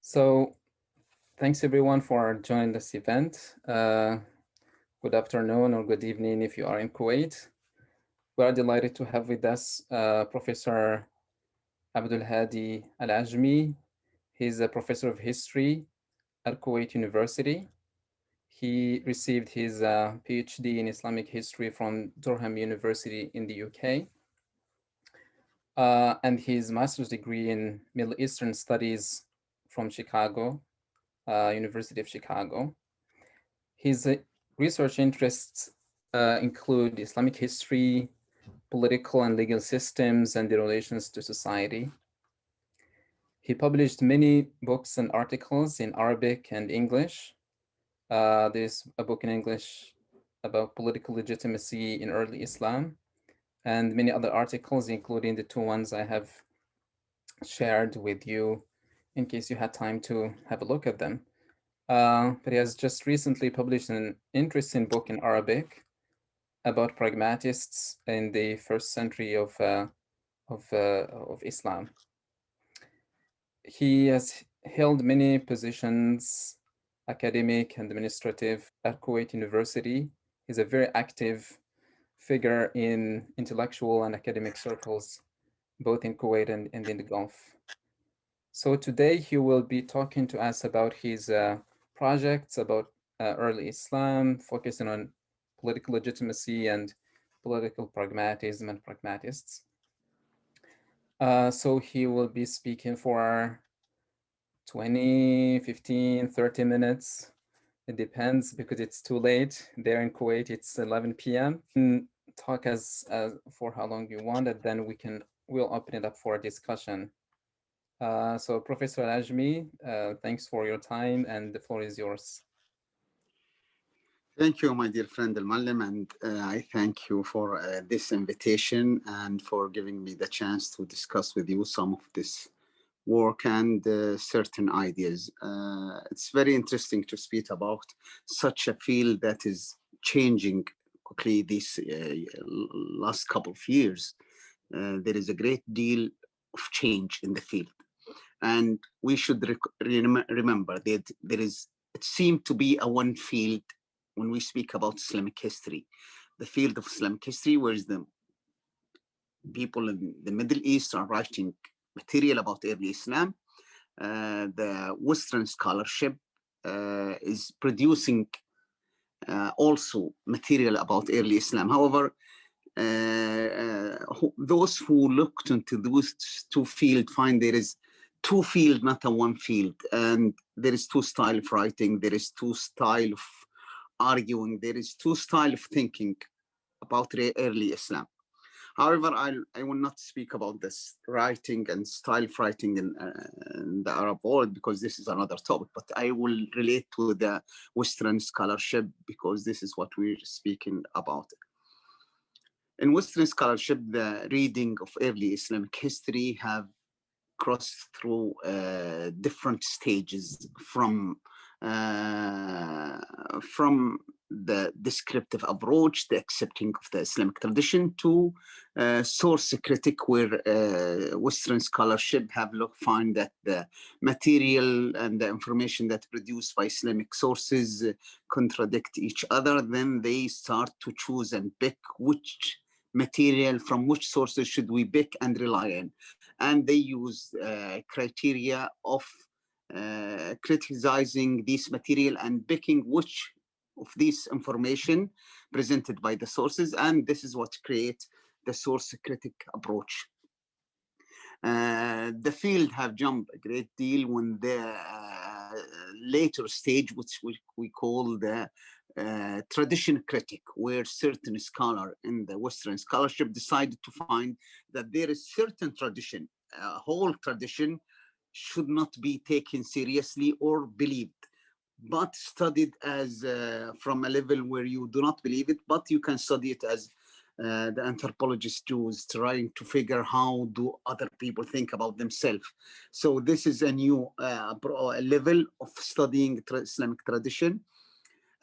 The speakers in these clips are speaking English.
So thanks everyone for joining this event. Good afternoon or good evening if you are in Kuwait. We are delighted to have with us Professor Abdulhadi Alajmi. He's a professor of history at Kuwait University. He received his PhD in Islamic history from Durham University in the UK, and his master's degree in Middle Eastern Studies from Chicago, University of Chicago. His research interests include Islamic history, political and legal systems, and the relations to society. He published many books and articles in Arabic and English. There's a book in English about political legitimacy in early Islam, and many other articles, including the two ones I have shared with you in case you had time to have a look at them. But he has just recently published an interesting book in Arabic about pragmatists in the first century of Islam. He has held many positions, academic and administrative, at Kuwait University. He's a very active figure in intellectual and academic circles, both in Kuwait and in the Gulf. So today he will be talking to us about his projects about early Islam, focusing on political legitimacy and political pragmatism and pragmatists. So he will be speaking for 20, 15, 30 minutes. It depends because it's too late. There in Kuwait, it's 11 p.m. Talk as for how long you want, and then we'll open it up for a discussion. So Professor Alajmi, thanks for your time, and the floor is yours. Thank you, my dear friend Al-Malem, and I thank you for this invitation and for giving me the chance to discuss with you some of this work and certain ideas. It's very interesting to speak about such a field that is changing quickly these last couple of years. There is a great deal of change in the field, and we should remember that it seemed to be a one field when we speak about Islamic history. The field of Islamic history, where the people in the Middle East are writing material about early Islam. The Western scholarship is producing also material about early Islam. However, those who looked into those two fields find there is two fields, not a one field, and there is two style of writing, there is two style of arguing, there is two style of thinking about early Islam. However, I will not speak about this writing and style of writing in the Arab world because this is another topic, but I will relate to the Western scholarship because this is what we're speaking about. In Western scholarship, the reading of early Islamic history have crossed through different stages from the descriptive approach, the accepting of the Islamic tradition, to source critic, where Western scholarship have find that the material and the information that produced by Islamic sources contradict each other. Then they start to choose and pick which material from which sources should we pick and rely on. And they use criteria of criticizing this material and picking which of this information presented by the sources, and this is what creates the source critic approach. The field have jumped a great deal when the later stage, which we call the tradition critic, where certain scholar in the Western scholarship decided to find that there is certain tradition, a whole tradition should not be taken seriously or believed, but studied as from a level where you do not believe it, but you can study it as the anthropologists do, is trying to figure how do other people think about themselves. So this is a new level of studying Islamic tradition,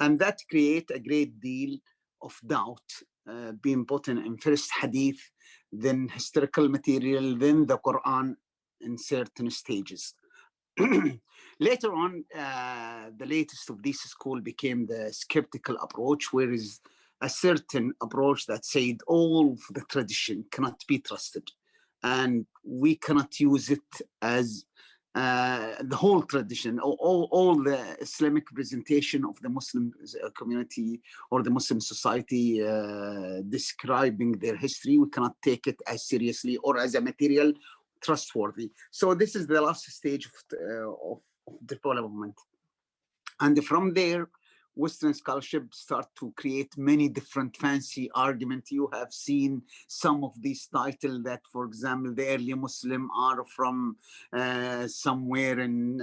and that create a great deal of doubt being put in first hadith, then historical material, then the Quran in certain stages. Later on, the latest of this school became the skeptical approach, where is a certain approach that said all of the tradition cannot be trusted, and we cannot use it as the whole tradition, all the Islamic presentation of the Muslim community or the Muslim society describing their history. We cannot take it as seriously or as a material trustworthy. So this is the last stage of development. And from there, Western scholarship start to create many different fancy arguments. You have seen some of these titles that, for example, the early Muslim are from somewhere in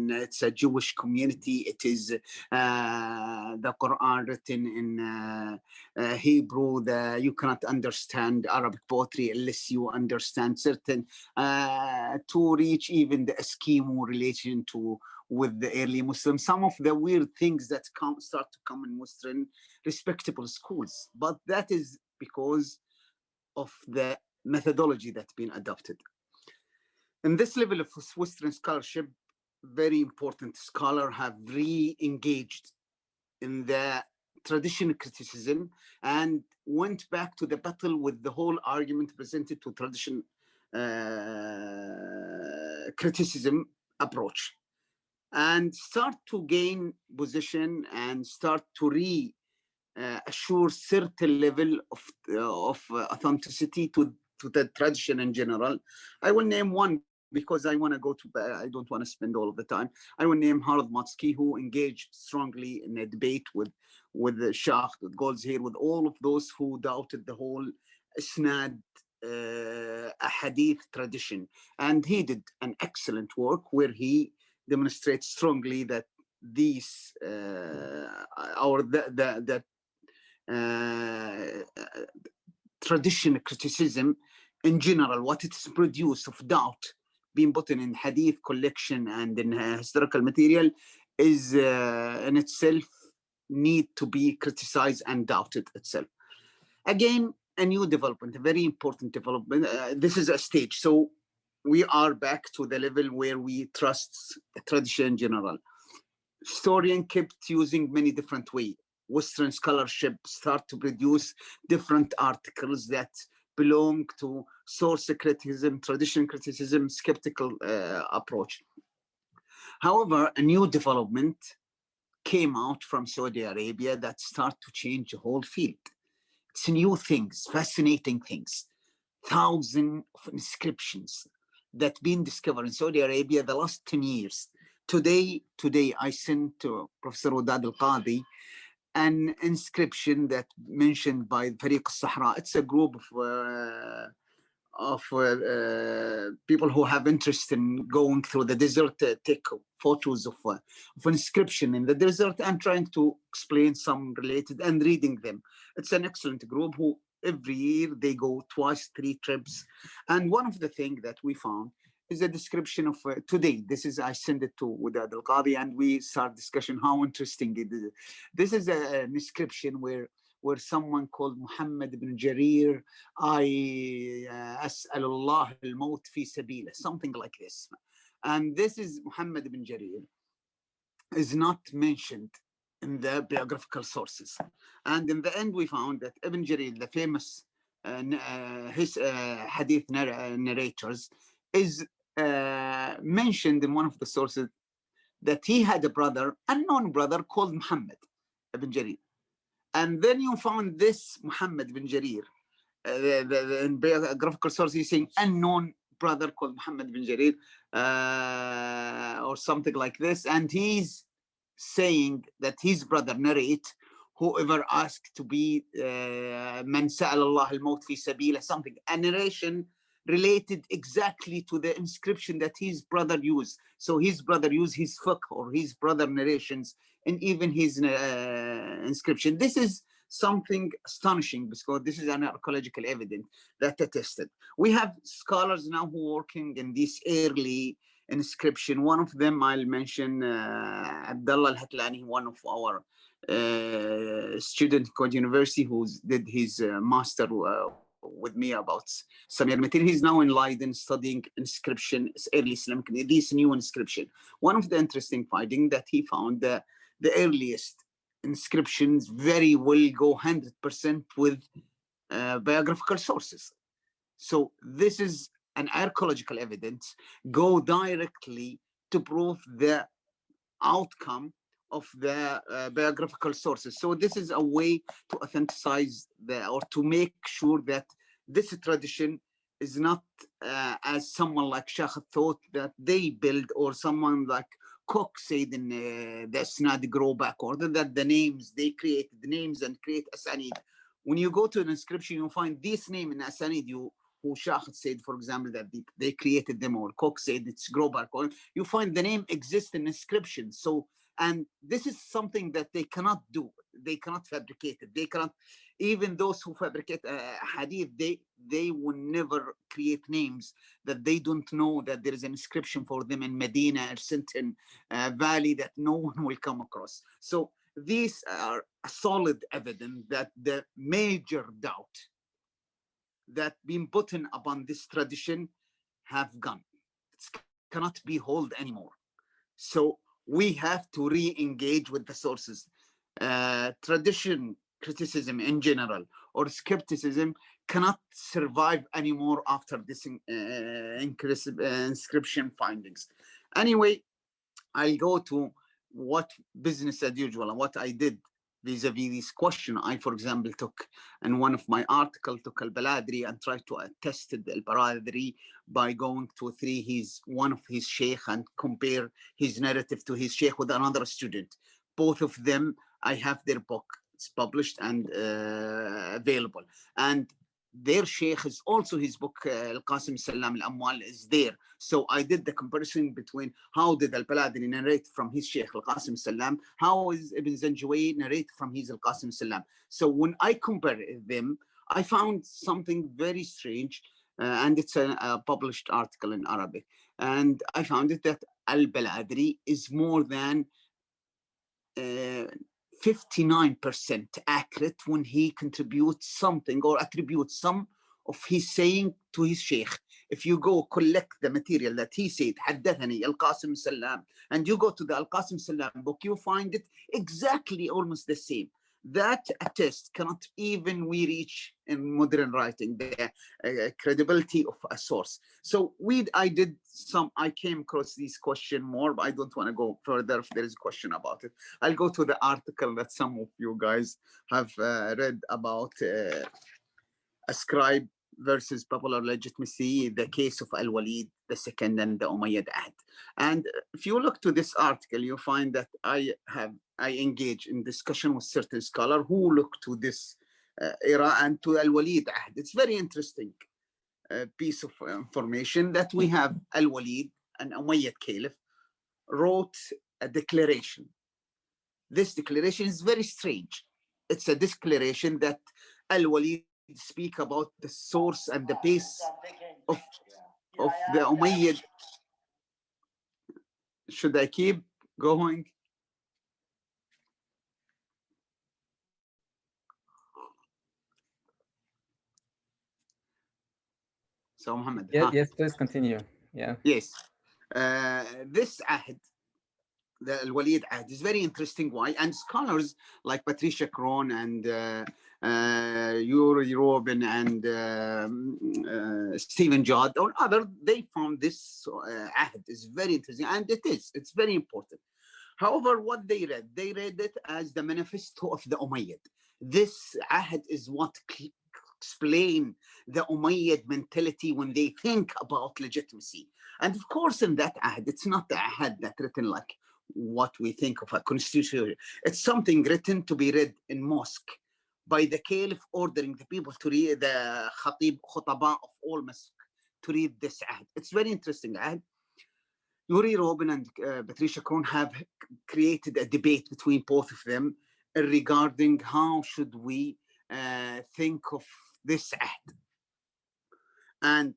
it's a Jewish community. It is the Quran written in Hebrew. You cannot understand Arabic poetry unless you understand certain, to reach even the Eskimo relation to with the early Muslims, some of the weird things that start to come in Western respectable schools. But that is because of the methodology that's been adopted. In this level of Western scholarship, very important scholars have re-engaged in the traditional criticism and went back to the battle with the whole argument presented to tradition criticism approach, and start to gain position and start to assure certain level of authenticity to the tradition in general. I will name one because I want to go to, I don't want to spend all of the time. I will name Harald Matsky, who engaged strongly in a debate with the Shah, with Goldshair, with all of those who doubted the whole Isnad hadith tradition. And he did an excellent work where he demonstrates strongly that these traditional criticism in general, what it's produced of doubt being put in hadith collection and in historical material is in itself need to be criticized and doubted itself. Again, a new development, a very important development. This is a stage. So we are back to the level where we trust tradition in general. Historian kept using many different ways. Western scholarship start to produce different articles that belong to source criticism, tradition criticism, skeptical approach. However, a new development came out from Saudi Arabia that start to change the whole field. It's new things, fascinating things. Thousands of inscriptions that been discovered in Saudi Arabia the last 10 years. Today I sent to Professor Wadad Al-Qadi an inscription that mentioned by Fariq al-Sahra. It's a group of people who have interest in going through the desert, take photos of inscription in the desert and trying to explain some related and reading them. It's an excellent group who every year they go twice, 3 trips. And one of the things that we found is a description of today. This is, I send it to Wadad Al-Qadi and we start discussion how interesting it is. This is an inscription where someone called Muhammad ibn Jarir, I as'alullah al-maut fi sabila, something like this. And this is Muhammad ibn Jarir is not mentioned in the biographical sources. And in the end, we found that Ibn Jarir, the famous his hadith narrators, is mentioned in one of the sources that he had a brother, unknown brother called Muhammad ibn Jarir. And then you found this Muhammad bin Jarir, the biographical source is saying unknown brother called Muhammad bin Jarir, or something like this. And he's saying that his brother narrate, whoever asked to be man sa'al Allah al-maut fi sabila, something, a narration related exactly to the inscription that his brother used. So his brother used his fiqh or his brother narrations and even his inscription. This is something astonishing because this is an archaeological evidence that attested. We have scholars now who are working in this early inscription. One of them I'll mention, Abdullah al-Hatlani, one of our student at University who did his master work with me about Samir Matin. He's now in Leiden studying inscription, early Islamic, this new inscription. One of the interesting findings that he found that the earliest inscriptions very well go 100% with biographical sources. So this is an archaeological evidence go directly to prove the outcome of the biographical sources. So this is a way to authenticize or to make sure that this tradition is not as someone like Shakh thought that they build, or someone like Cook said in the Snad Grow back order, that the names, they create the names and create asanid. When you go to an inscription, you find this name in asanid, who Shakh said, for example, that they created them, or Cook said it's Grobar. You find the name exists in inscription. So, and this is something that they cannot do. They cannot fabricate it. They cannot, even those who fabricate hadith, they will never create names that they don't know that there is an inscription for them in Medina or certain valley that no one will come across. So these are a solid evidence that the major doubt that been put in upon this tradition have gone. It cannot be held anymore. So we have to re-engage with the sources. Tradition criticism in general or skepticism cannot survive anymore after this inscription findings. Anyway, I'll go to what business as usual and what I did vis-a-vis this question. I, for example, took in one of my articles, took Al-Baladri and tried to attest Al-Baladri by going to one of his sheikh and compare his narrative to his sheikh with another student. Both of them, I have their book. It's published and available. And their sheikh is also his book, Al-Qasim Salam Al-Amwal is there. So I did the comparison between how did Al-Baladri narrate from his sheikh Al-Qasim Salam, how is Ibn Zanjawi narrate from his Al-Qasim Salam. So when I compare them, I found something very strange, and it's a published article in Arabic. And I found it that Al-Baladri is more than 59% accurate when he contributes something or attributes some of his saying to his sheikh. If you go collect the material that he said, Haddathani Al-Qasim Salam, and you go to the Al-Qasim Salam book, you find it exactly almost the same. That attest cannot even we reach in modern writing the credibility of a source. So I came across this question more, but I don't want to go further if there is a question about it. I'll go to the article that some of you guys have read about ascribe versus popular legitimacy, the case of Al-Walid II and the Umayyad Ahd. And if you look to this article, you find that I engage in discussion with certain scholars who look to this era and to Al-Walid Ahd. It's very interesting piece of information that we have Al-Walid, an Umayyad Caliph, wrote a declaration. This declaration is very strange. It's a declaration that Al-Walid speak about the source and the base of the Umayyad. Should I keep going? So Muhammad. Yes, please continue. Yeah. Yes. This ahd, the Al-Walid Ahd, is very interesting. Why? And scholars like Patricia Krohn and Yuri Robin and Stephen Judd or other, they found this ahd is very interesting, and it's very important. However, what they read it as the manifesto of the Umayyad. This ahd is what explain the Umayyad mentality when they think about legitimacy. And of course, in that ahd, it's not the ahd that written like what we think of a constitution. It's something written to be read in mosque by the caliph, ordering the people to read, the khutaba of all mosques to read this ahd. It's very interesting ahd. Yuri Robin and Patricia Krohn have created a debate between both of them regarding how should we think of this ahd. And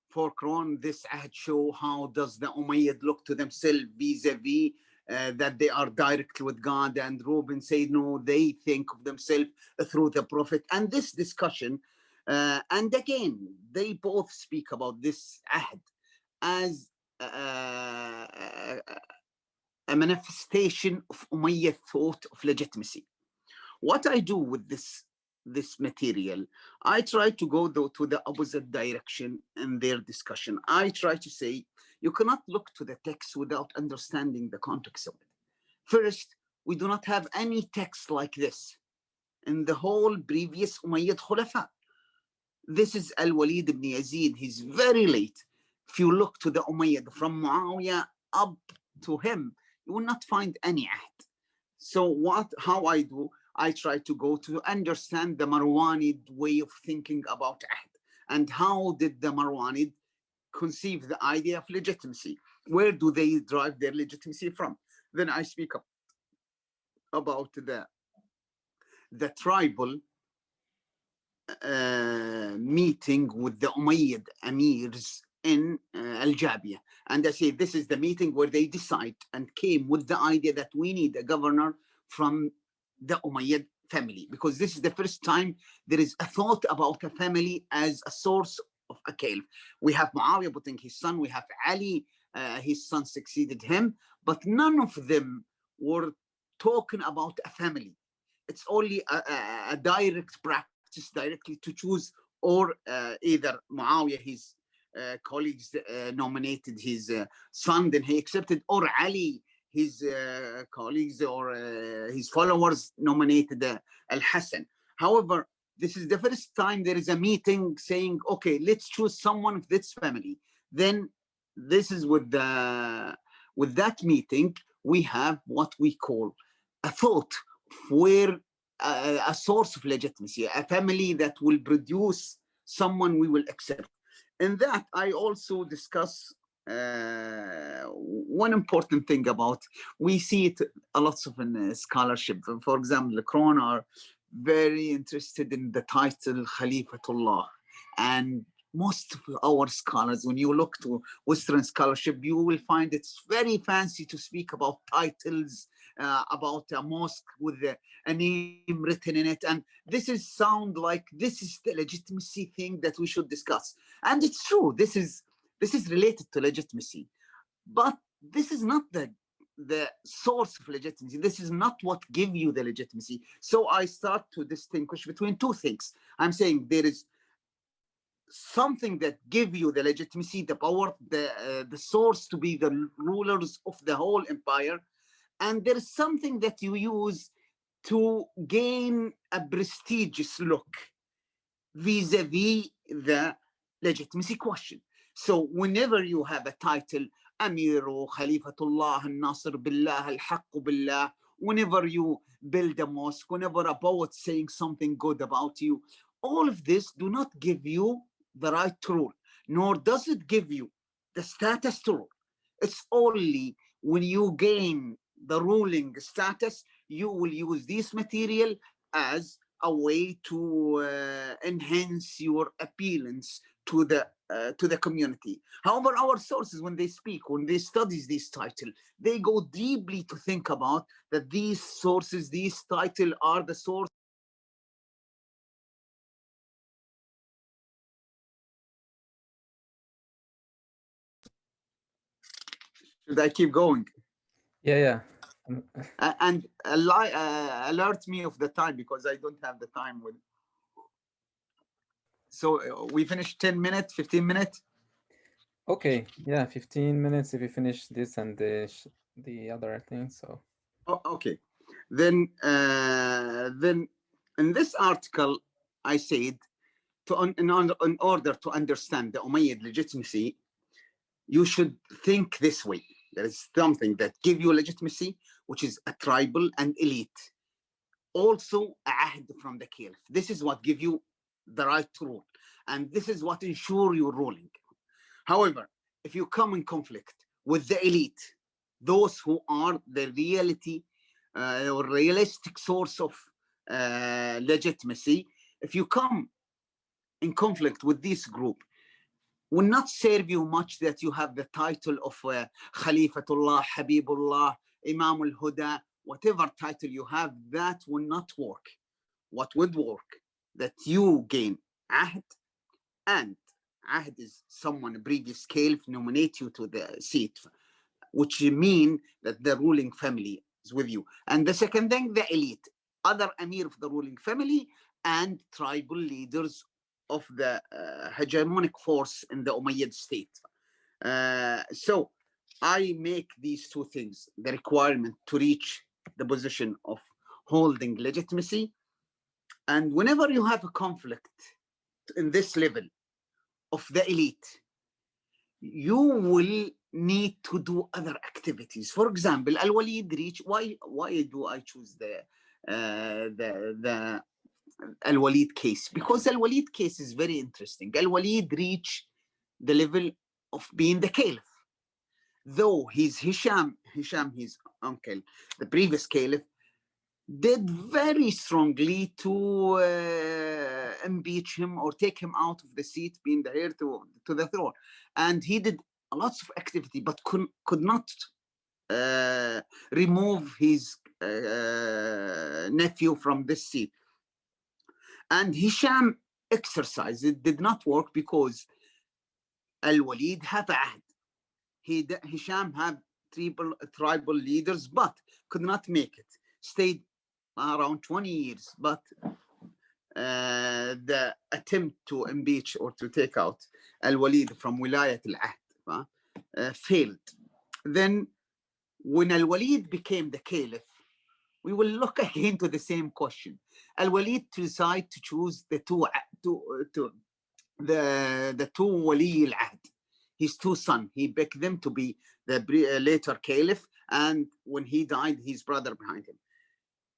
for Krohn, this ahd show how does the Umayyad look to themselves vis-a-vis that they are direct with God, and Robin said no, they think of themselves through the Prophet. And this discussion And again, they both speak about this ahd as a manifestation of Umayyad thought of legitimacy. What I do with this material, I try to go to the opposite direction in their discussion. I try to say, you cannot look to the text without understanding the context of it. First, we do not have any text like this in the whole previous Umayyad Khulafa. This is Al-Walid ibn Yazid. He's very late. If you look to the Umayyad from Muawiyah up to him, you will not find any ahd. So how I do, I try to go to understand the Marwanid way of thinking about ahd, and how did the Marwanid conceive the idea of legitimacy? Where do they derive their legitimacy from? Then I speak about the tribal meeting with the Umayyad emirs in Al-Jabiyah. And I say this is the meeting where they decide and came with the idea that we need a governor from the Umayyad family, because this is the first time there is a thought about a family as a source of a caliph. We have Muawiyah putting his son, we have Ali, his son succeeded him, but none of them were talking about a family. It's only a direct practice directly to choose, or either Muawiyah, his colleagues nominated his son, then he accepted, or Ali, his colleagues or his followers nominated Al-Hassan. However, this is the first time there is a meeting saying, okay, let's choose someone of this family. Then this is with that meeting, we have what we call a thought where a source of legitimacy, a family that will produce someone we will accept. In that, I also discuss one important thing about, we see it a lot of in scholarship. For example, the Quran are very interested in the title Khalifatullah, and most of our scholars, when you look to Western scholarship, you will find it's very fancy to speak about titles, about a mosque with a name written in it, and this is sound like this is the legitimacy thing that we should discuss. And it's true, this is related to legitimacy, but this is not the source of legitimacy. This is not what gives you the legitimacy. So I start to distinguish between two things. I'm saying there is something that give you the legitimacy, the power, the source to be the rulers of the whole empire, and there is something that you use to gain a prestigious look vis-a-vis the legitimacy question. So whenever you have a title, Amiru, Khalifatullah, Al-Nasir Billah, Al-Haqq Billah, whenever you build a mosque, whenever a poet saying something good about you, all of this do not give you the right to rule, nor does it give you the status to rule. It's only when you gain the ruling status, you will use this material as a way to enhance your appearance to the community. However, our sources, when they speak, when they study this title, they go deeply to think about that these sources, these title are the source. Should I keep going? Yeah. And alert me of the time, because I don't have the time with. So we finished 10 minutes, 15 minutes. Okay, yeah, 15 minutes if you finish this and the other thing. So. Oh, okay, then in this article, I said in order to understand the Umayyad legitimacy, you should think this way. There is something that gives you legitimacy, which is a tribal and elite. Also, a ahd from the caliph. This is what gives you the right to rule, and this is what ensures your ruling. However, if you come in conflict with the elite, those who are the reality or realistic source of legitimacy, if you come in conflict with this group, will not serve you much that you have the title of Khalifatullah, Habibullah, Imam al-Huda, whatever title you have, that will not work. What would work, that you gain Ahd, and Ahd is someone, a previous caliph, nominate you to the seat, which mean that the ruling family is with you. And the second thing, the elite, other emir of the ruling family and tribal leaders of the hegemonic force in the Umayyad state. So I make these two things, the requirement to reach the position of holding legitimacy. And whenever you have a conflict in this level of the elite, you will need to do other activities. For example, Al-Walid reach. Why do I choose the Al-Walid case? Because Al-Walid case is very interesting. Al-Walid reached the level of being the caliph, though Hisham, his uncle, the previous caliph, did very strongly to impeach him or take him out of the seat, being the heir to the throne. And he did lots of activity, but could not remove his nephew from this seat. And Hisham exercised. It did not work because Al-Walid have ahd. Hisham had tribal leaders, but could not make it. Stayed around 20 years, but the attempt to impeach or to take out Al-Walid from Wilayat al-Ahd failed. Then when Al-Walid became the caliph, we will look again to the same question. Al-Walid decided to choose the two Wali al-Ahd, his two sons. He picked them to be the later caliph, and when he died, his brother behind him.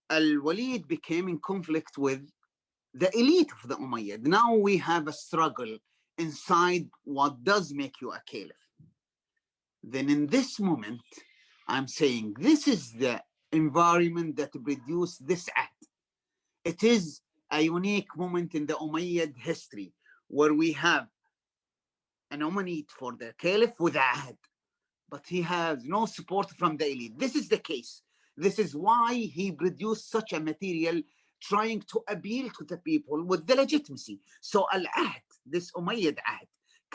Al-Walid became in conflict with the elite of the Umayyad. Now we have a struggle inside what does make you a caliph. Then in this moment, I'm saying this is the environment that produced this act. It is a unique moment in the Umayyad history where we have a nominee for the caliph with ahd, but he has no support from the elite. This is the case. This is why he produced such a material trying to appeal to the people with the legitimacy. So al-ahd, this Umayyad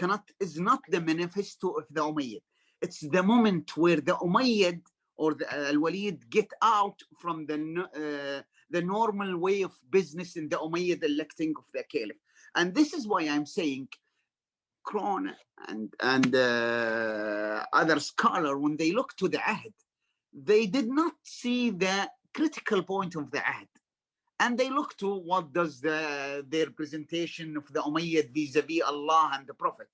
ahd, is not the manifesto of the Umayyad. It's the moment where the Umayyad or the Al-Walid get out from the normal way of business in the Umayyad electing of the caliph. And this is why I'm saying Kron and other scholars, when they look to the ahd, they did not see the critical point of the ahd. And they look to what does their presentation of the Umayyad vis-a-vis Allah and the Prophet,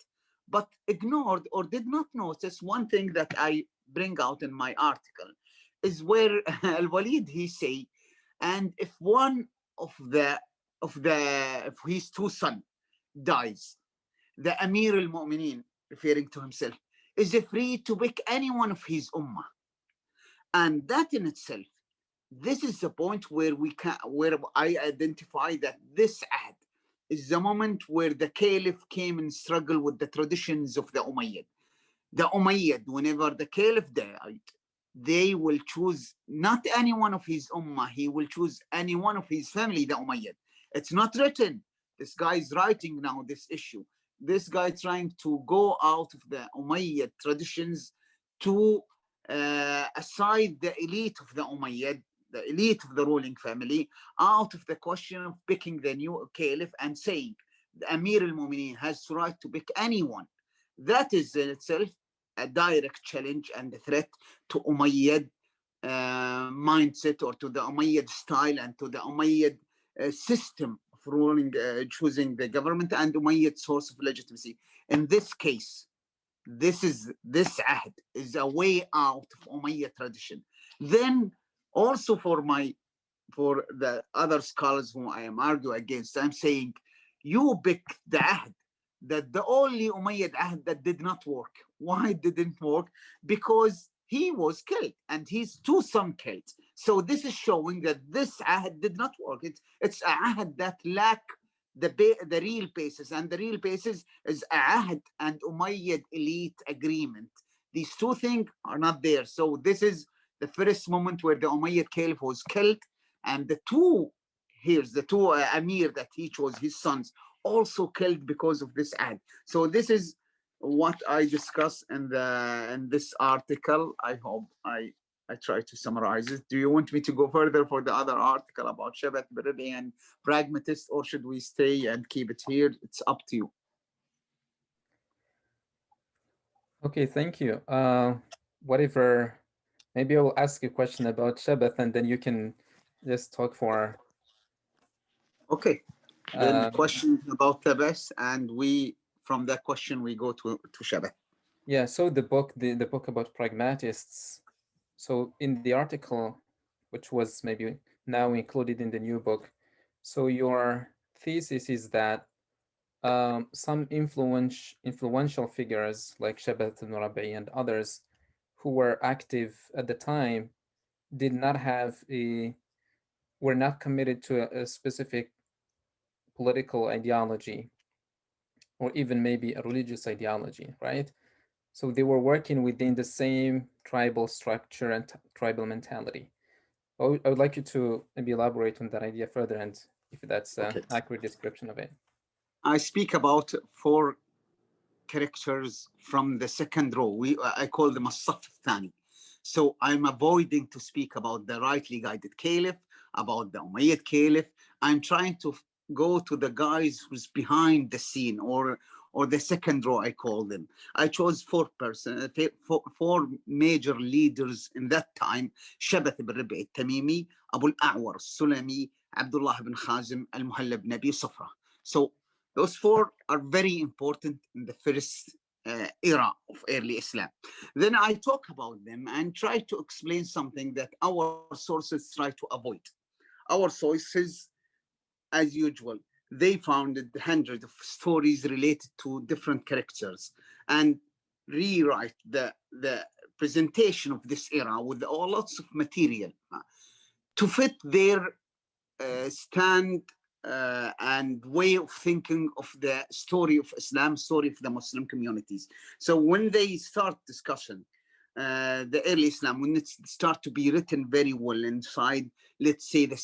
but ignored or did not notice one thing that I bring out in my article, is where Al-Walid, he say, and if one of his two sons dies, the Amir al-Mu'mineen, referring to himself, is free to pick any one of his ummah. And that in itself, this is the point where I identify that this ahd is the moment where the caliph came and struggled with the traditions of the Umayyad. The Umayyad, whenever the caliph died, they will choose not any one of his ummah, he will choose any one of his family, the Umayyad. It's not written. This guy is writing now this issue. This guy trying to go out of the Umayyad traditions to aside the elite of the Umayyad, the elite of the ruling family, out of the question of picking the new caliph and saying the Amir al-Mu'mineen has the right to pick anyone. That is in itself a direct challenge and a threat to Umayyad mindset, or to the Umayyad style, and to the Umayyad system of ruling, choosing the government, and Umayyad source of legitimacy. In this case, this ahd is a way out of Umayyad tradition. Then also for the other scholars whom I am arguing against, I'm saying you pick the ahd, that the only Umayyad ahd that did not work. Why it didn't work? Because he was killed and his two sons killed. So this is showing that this ahd did not work. It's a ahd that lack the real basis, and the real basis is ahd and Umayyad elite agreement. These two things are not there. So this is the first moment where the Umayyad caliph was killed, and the two Amir that he chose, his sons, also killed because of this ad. So this is what I discuss in this article. I hope I try to summarize it. Do you want me to go further for the other article about Shabat Beredi and Pragmatists, or should we stay and keep it here? It's up to you. Okay, thank you. Whatever, maybe I will ask you a question about Shabbat and then you can just talk for. Okay. Then question about Thabas, and from that question we go to Shabbat. Yeah, so the book about pragmatists. So in the article, which was maybe now included in the new book, so your thesis is that some influential figures like Shabat ibn Rabi and others who were active at the time did not were not committed to a specific political ideology or even maybe a religious ideology, right? So they were working within the same tribal structure and tribal mentality. I would like you to maybe elaborate on that idea further and if that's an accurate description of it. I speak about 4 characters from the second row. I call them as-Saff al-Thani. So I'm avoiding to speak about the rightly guided caliph, about the Umayyad caliph. I'm trying to go to the guys who's behind the scene, or the second row, I call them. I chose 4 major leaders in that time: Shabath ibn Rabi' al-Tamimi, Abu al-A'war al-Sulami, Abdullah ibn Khazim, al-Muhalla ibn Abi Sufra. So those 4 are very important in the first era of early Islam. Then I talk about them and try to explain something that our sources try to avoid. Our sources, as usual, they founded hundreds of stories related to different characters and rewrite the presentation of this era with lots of material to fit their stand and way of thinking of the story of Islam, story of the Muslim communities. So when they start discussion, the early Islam, when it start to be written very well inside, let's say the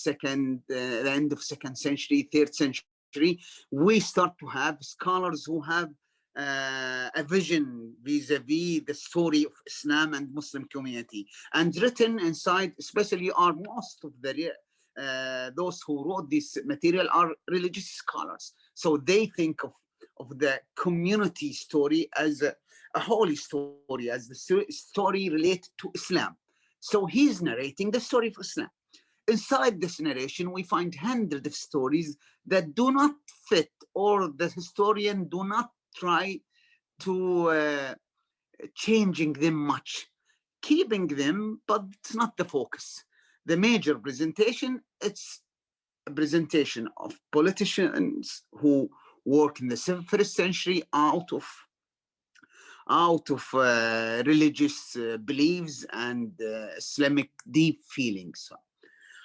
end of 2nd century, 3rd century, we start to have scholars who have a vision vis-a-vis the story of Islam and Muslim community, and written inside, especially are most of the those who wrote this material are religious scholars. So they think of the community story as a holy story, as the story related to Islam. So he's narrating the story of Islam. Inside this narration, we find hundreds of stories that do not fit, or the historian do not try to changing them much, keeping them, but it's not the focus. The major presentation, it's a presentation of politicians who work in the 1st century out of religious beliefs and Islamic deep feelings.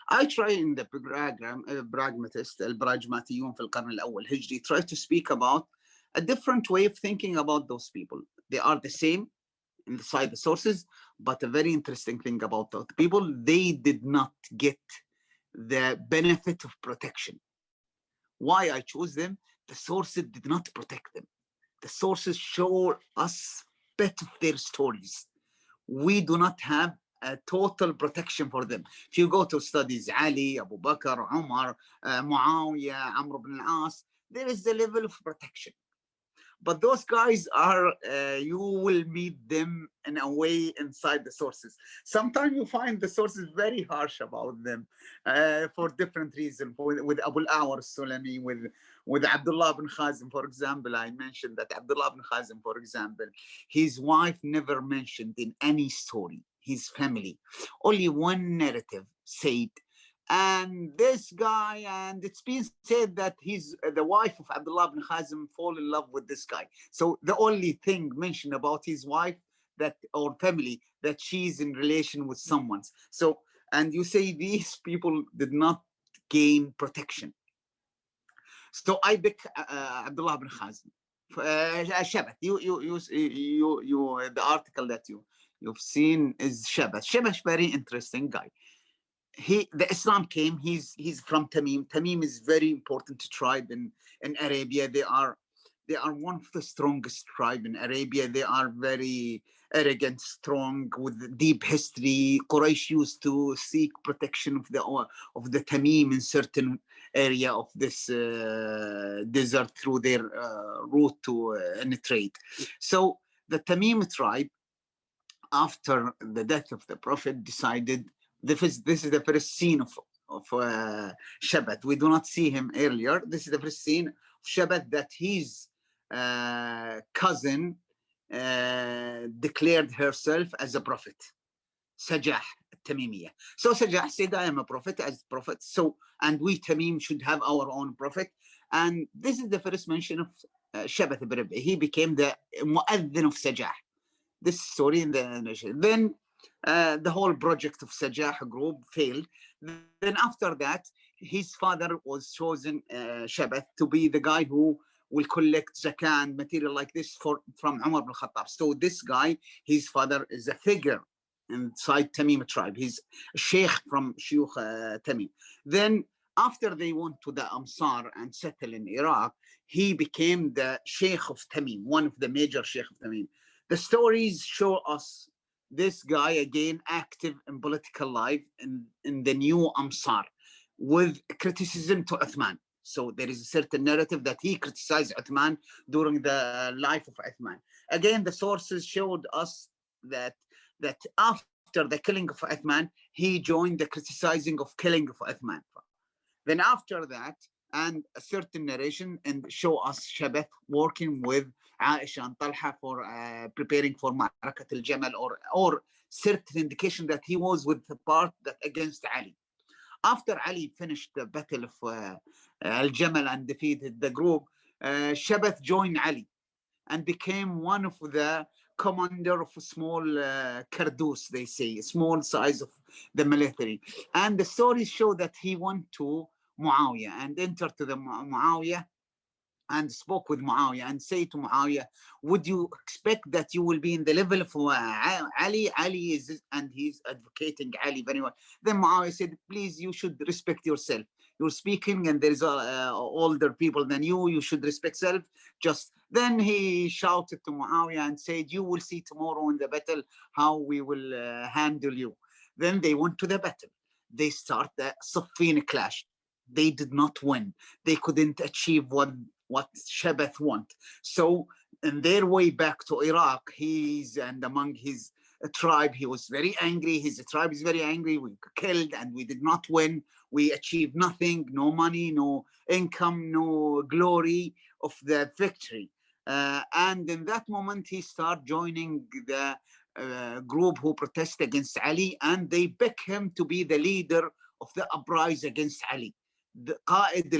I try in the program Pragmatist, البراجماتيون في القرن الأول هجري, try to speak about a different way of thinking about those people. They are the same inside the sources, but a very interesting thing about those people, they did not get the benefit of protection. Why I chose them? The sources did not protect them. The sources show us bit of their stories. We do not have a total protection for them. If you go to studies Ali, Abu Bakr, Umar, Muawiyah, Amr ibn al-As, there is the level of protection. But those guys are, you will meet them in a way inside the sources. Sometimes you find the sources very harsh about them for different reasons. With Abu al-A'war al-Sulami, with Abdullah ibn Khazim, for example, I mentioned that Abdullah ibn Khazim, for example, his wife never mentioned in any story, his family. Only one narrative said, and this guy, and it's been said that he's the wife of Abdullah ibn Khazim fall in love with this guy. So the only thing mentioned about his wife that, or family, that she's in relation with someone. So, and you say these people did not gain protection. So I pick Abdullah ibn Khazim. Shabat, the article that you've seen is Shabat. Shabat, very interesting guy. the Islam came. He's from Tamim. Tamim is very important tribe in Arabia. They are one of the strongest tribe in Arabia. They are very arrogant, strong, with deep history. Quraysh used to seek protection of the Tamim in certain area of this desert through their route to trade. So the Tamim tribe, after the death of the Prophet, decided this is the first scene of Shabat. We do not see him earlier. This is the first scene of Shabat, that his cousin declared herself as a prophet, Sajah Tamimiyah. So Sajah said, I am a prophet, as prophet. So, and we Tamim should have our own prophet. And this is the first mention of Shabat ibn Rabi'. He became the mu'adhin of Sajah. This story in the nation. Then the whole project of Sajah group failed. Then after that, his father was chosen, Shabat, to be the guy who will collect zakah and material like this from Umar ibn Khattab. So this guy, his father is a figure inside Tamim tribe. He's a sheikh from Shuyukh Tamim. Then after they went to the Amsar and settled in Iraq, he became the sheikh of Tamim, one of the major sheikh of Tamim. The stories show us this guy again active in political life in the new Amsar, with criticism to Uthman. So there is a certain narrative that he criticized Uthman during the life of Uthman. Again, the sources showed us that after the killing of Uthman, he joined the criticizing of killing of Uthman. Then after that, and a certain narration and show us Shabat working with Aisha and Talha for preparing for Ma'rakat al-Jamal, or certain indication that he was with the part that against Ali. After Ali finished the battle of al-Jamal and defeated the group, Shabat joined Ali and became one of the commander of a small Kardus, they say, small size of the military. And the stories show that he went to Muawiyah and entered to the Muawiyah and spoke with Muawiyah and say to Muawiyah, would you expect that you will be in the level of Ali? Ali is, and he's advocating Ali very well. Then Muawiyah said, please, you should respect yourself. You're speaking and there's older people than you. You should respect self. Then he shouted to Muawiyah and said, you will see tomorrow in the battle how we will handle you. Then they went to the battle. They start the Siffin clash. They did not win. They couldn't achieve what Shabat want. So in their way back to Iraq, and among his tribe, he was very angry. His tribe is very angry. We killed and we did not win. We achieved nothing, no money, no income, no glory of the victory. And in that moment, he started joining the group who protest against Ali, and they pick him to be the leader of the uprising against Ali. The قائد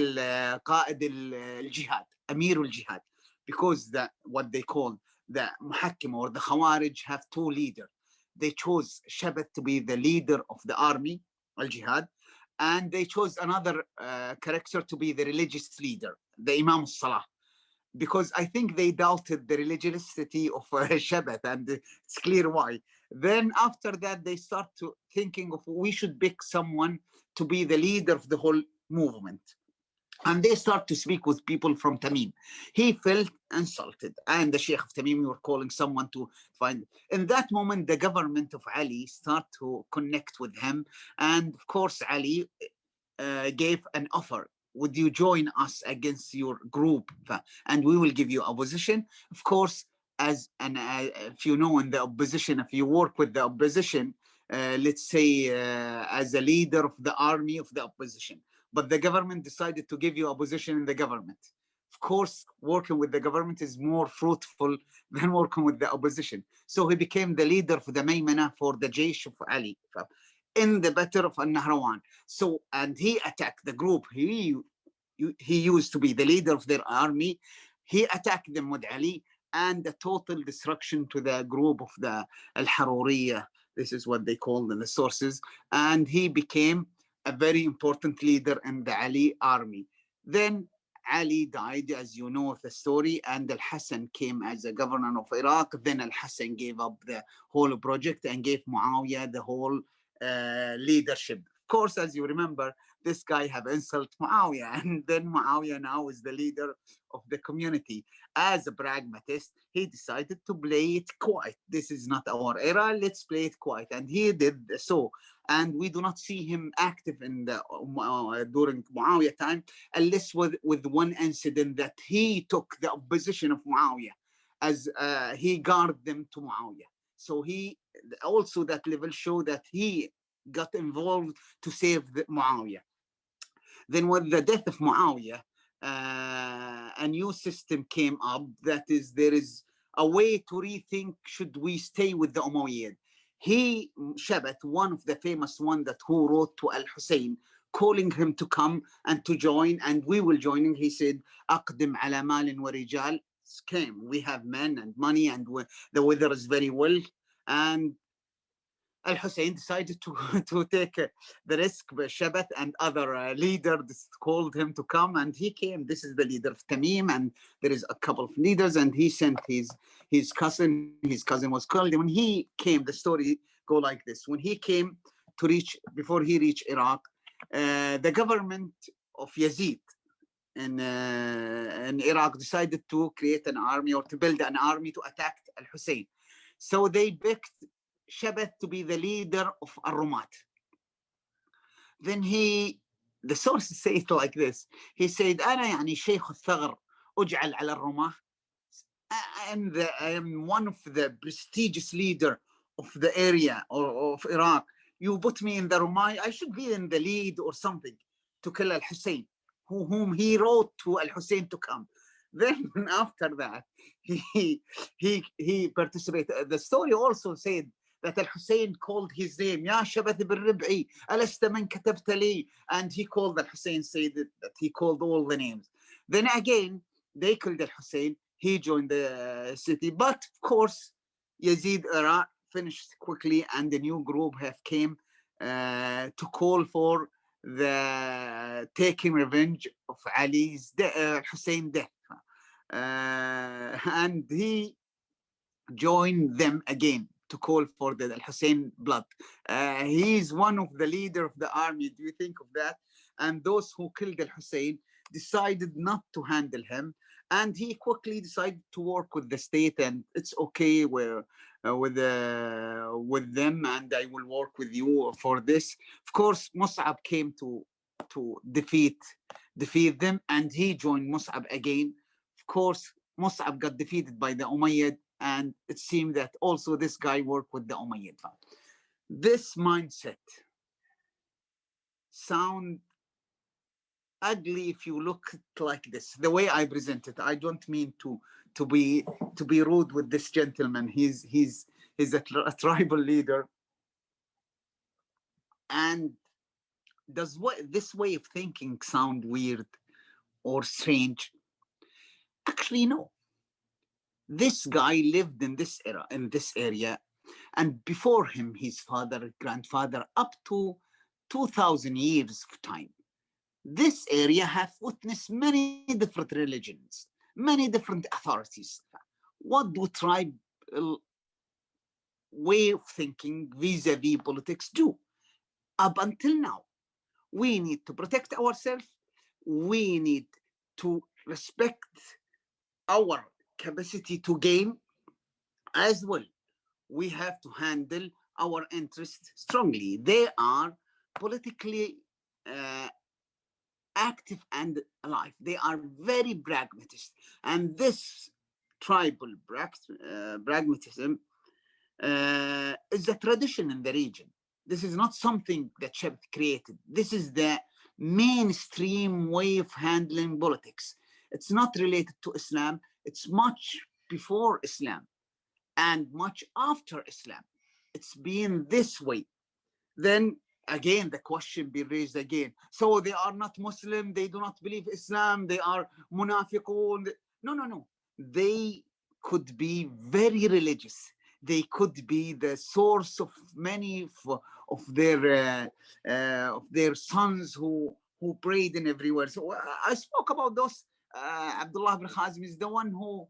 الجهاد, أمير الجهاد, because what they call the محكم or the Khawarij have two leaders. They chose Shabat to be the leader of the army, al-Jihad, and they chose another character to be the religious leader, the Imam al-Salah, because I think they doubted the religiosity of Shabat, and it's clear why. Then after that, they start to thinking of we should pick someone to be the leader of the whole movement. And they start to speak with people from Tamim. He felt insulted. And the Sheikh of Tamim, you were calling someone to find. In that moment, the government of Ali start to connect with him. And of course, Ali gave an offer. Would you join us against your group? And we will give you a position. Of course, if you know in the opposition, if you work with the opposition, let's say as a leader of the army of the opposition, but the government decided to give you a position in the government. Of course, working with the government is more fruitful than working with the opposition. So he became the leader for the Maymana for the Jaysh of Ali in the Battle of Al-Nahrawan. So, and he attacked the group. He used to be the leader of their army. He attacked them with Ali, and the total destruction to the group of the Al-Haruriyah. This is what they call in the sources. And he became a very important leader in the Ali army. Then Ali died, as you know the story, and Al-Hassan came as a governor of Iraq. Then Al-Hassan gave up the whole project and gave Muawiyah the whole leadership. Of course, as you remember, this guy have insult Muawiyah, and then Muawiyah now is the leader of the community. As a pragmatist, he decided to play it quiet. This is not our era, let's play it quiet. And he did so. And we do not see him active in the during Muawiyah time, unless with one incident that he took the opposition of Muawiyah, as he guarded them to Muawiyah. So he also, that level show that he got involved to save the Muawiyah. Then with the death of Muawiyah, a new system came up, that is, there is a way to rethink, should we stay with the Umayyad? He, Shabat, one of the famous one that who wrote to Al-Hussein, calling him to come and to join, and we will join him. He said, أقدم على مال ورجال. Came, we have men and money, and the weather is very well. And Al-Hussein decided to take the risk. Shabat and other leaders called him to come, and he came. This is the leader of Tamim, and there is a couple of leaders, and he sent his cousin. His cousin was killed. When he came, the story go like this. When he came to reach, before he reached Iraq, the government of Yazid in Iraq decided to create an army, or to build an army to attack Al-Hussein. So they picked Shabat to be the leader of Ar-Rumat. Then the sources say it like this. He said, أنا يعني شيخ الثغر أجعل على الرماة. I am one of the prestigious leader of the area or of Iraq. You put me in the Rumah, I should be in the lead or something to kill Al-Hussein, whom he wrote to Al-Hussein to come. Then after that, he participated. The story also said that Al-Hussein called his name, Ya Shabath ibn Rib'i, Alasta man katabta li. And he called Al-Hussein, said that he called all the names. Then again, they killed Al-Hussein. He joined the city. But of course, Yazid era finished quickly, and the new group have came to call for the taking revenge of Ali's Hussein death. And he joined them again to call for the Hussein blood. He is one of the leader of the army. Do you think of that? And those who killed Al-Hussein decided not to handle him, and he quickly decided to work with the state, and it's okay with them, and I will work with you for this. Of course, Mus'ab came to defeat them, and he joined Mus'ab again. Of course, Mus'ab got defeated by the Umayyad, and it seemed that also this guy worked with the Umayyad. This mindset sound ugly if you look like this. The way I present it, I don't mean to be rude with this gentleman. He's a tribal leader, and does this way of thinking sound weird or strange? Actually, no. This guy lived in this era, in this area, and before him, his father, grandfather, up to 2,000 years of time. This area have witnessed many different religions, many different authorities. What do tribal way of thinking vis-a-vis politics do? Up until now, we need to protect ourselves. We need to respect our capacity to gain as well. We have to handle our interests strongly. They are politically active and alive. They are very pragmatist. And this tribal pragmatism is a tradition in the region. This is not something that Shabat created. This is the mainstream way of handling politics. It's not related to Islam. It's much before Islam and much after Islam. It's been this way. Then again, the question be raised again. So they are not Muslim, they do not believe Islam, they are munafiqun. No. They could be very religious. They could be the source of many of their sons who prayed in everywhere. So I spoke about those. Abdullah ibn Khazim is the one who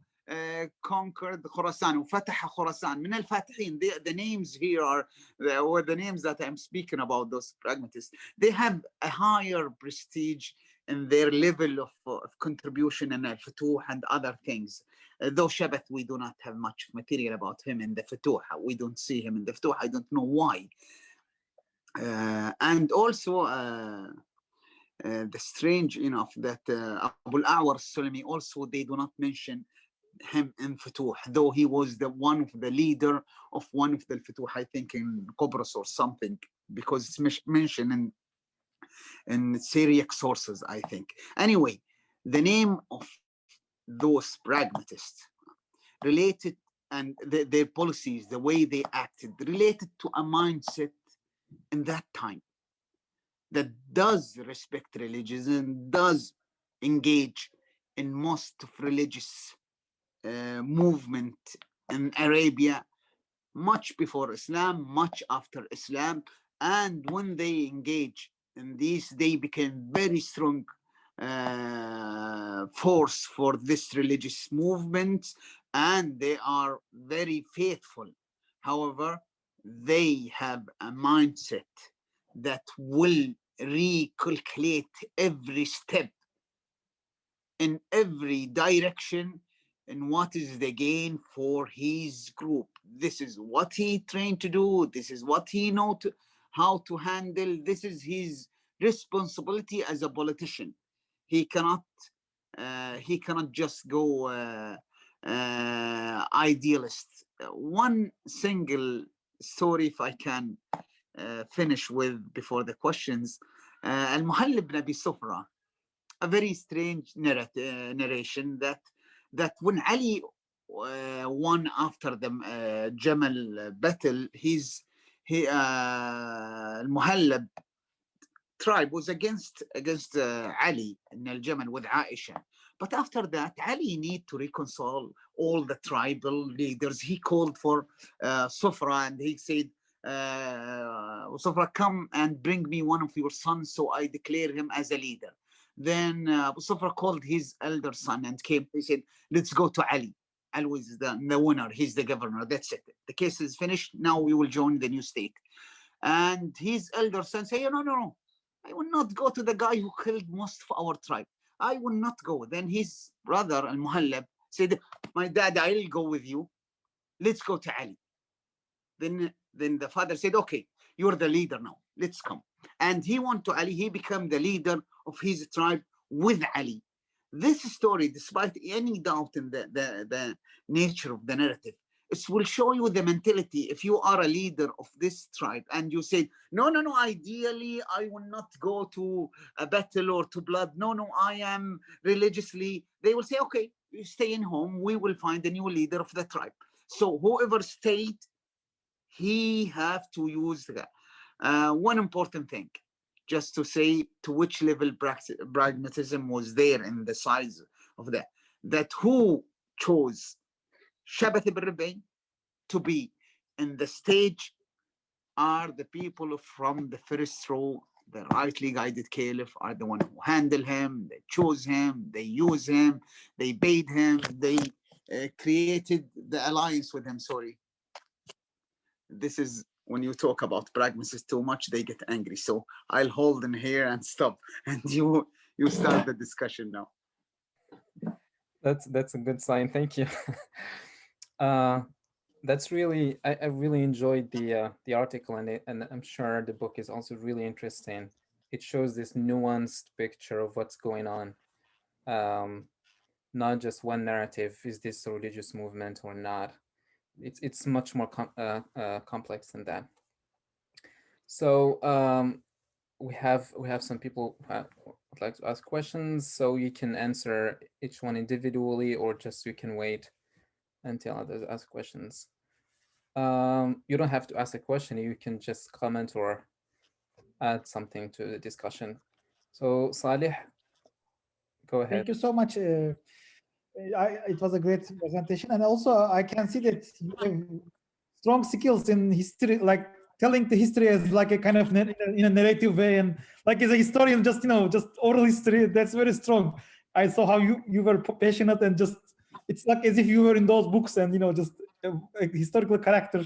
conquered Khorasan وفتح خراسان من الفاتحين. The names here are the names that I'm speaking about, those pragmatists. They have a higher prestige in their level of contribution in al-Futuh and other things. Though Shabath, we do not have much material about him in the Futuh. We don't see him in the Futuh. I don't know why. And also the strange enough that Abu al-A'war al-Sulami also, they do not mention him in Futuh, though he was one of the leader of one of the Futuh, I think in Qobrus or something, because it's mentioned in Syriac sources, I think. Anyway, the name of those pragmatists related, and their policies, the way they acted, related to a mindset in that time that does respect religion, does engage in most of religious movement in Arabia, much before Islam, much after Islam. And when they engage in these, they became very strong force for this religious movement, and they are very faithful. However, they have a mindset that will recalculate every step in every direction, and what is the gain for his group. This is what he trained to do. This is what he knows how to handle. This is his responsibility as a politician. He cannot just go idealist. One single story, if I can finish with before the questions. Al-Muhallib ibn Abi Sufra, a very strange narration that when Ali won after the Jamal battle, Al-Muhallab tribe was against Ali in Al-Jamal with Aisha. But after that, Ali need to reconcile all the tribal leaders. He called for Sufra, and he said, Sufra, come and bring me one of your sons, so I declare him as a leader. Then Sufra called his elder son and came. He said, let's go to Ali. Ali is the winner. He's the governor. That's it. The case is finished. Now we will join the new state. And his elder son said, no. I will not go to the guy who killed most of our tribe. I will not go. Then his brother, Al-Muhallab, said, my dad, I'll go with you. Let's go to Ali. Then the father said, okay, you're the leader now. Let's come. And he went to Ali. He became the leader of his tribe with Ali. This story, despite any doubt in the nature of the narrative, it will show you the mentality. If you are a leader of this tribe and you say, no, ideally, I will not go to a battle or to blood. No, I am religiously. They will say, okay, you stay in home. We will find a new leader of the tribe. So whoever stayed, he have to use one important thing, just to say to which level pragmatism was there in the size of that who chose Shabath ibn Rabi to be in the stage are the people from the first row. The rightly guided caliph are the one who handle him, they chose him, they use him, they paid him, they created the alliance with him. Sorry. This is when you talk about pragmatists too much, they get angry. So I'll hold in here and stop, and you start the discussion now. That's a good sign. Thank you. That's really, I really enjoyed the article, and I'm sure the book is also really interesting. It shows this nuanced picture of what's going on. Not just one narrative, is this a religious movement or not? It's much more complex than that. So we have some people who would like to ask questions, so you can answer each one individually, or just you can wait until others ask questions. You don't have to ask a question, you can just comment or add something to the discussion. So Salih, go ahead. Thank you so much. It was a great presentation, and also I can see that you have strong skills in history, like telling the history as like a kind of in a narrative way, and like as a historian, just just oral history. That's very strong. I saw how you were passionate and just it's like as if you were in those books and, just a historical character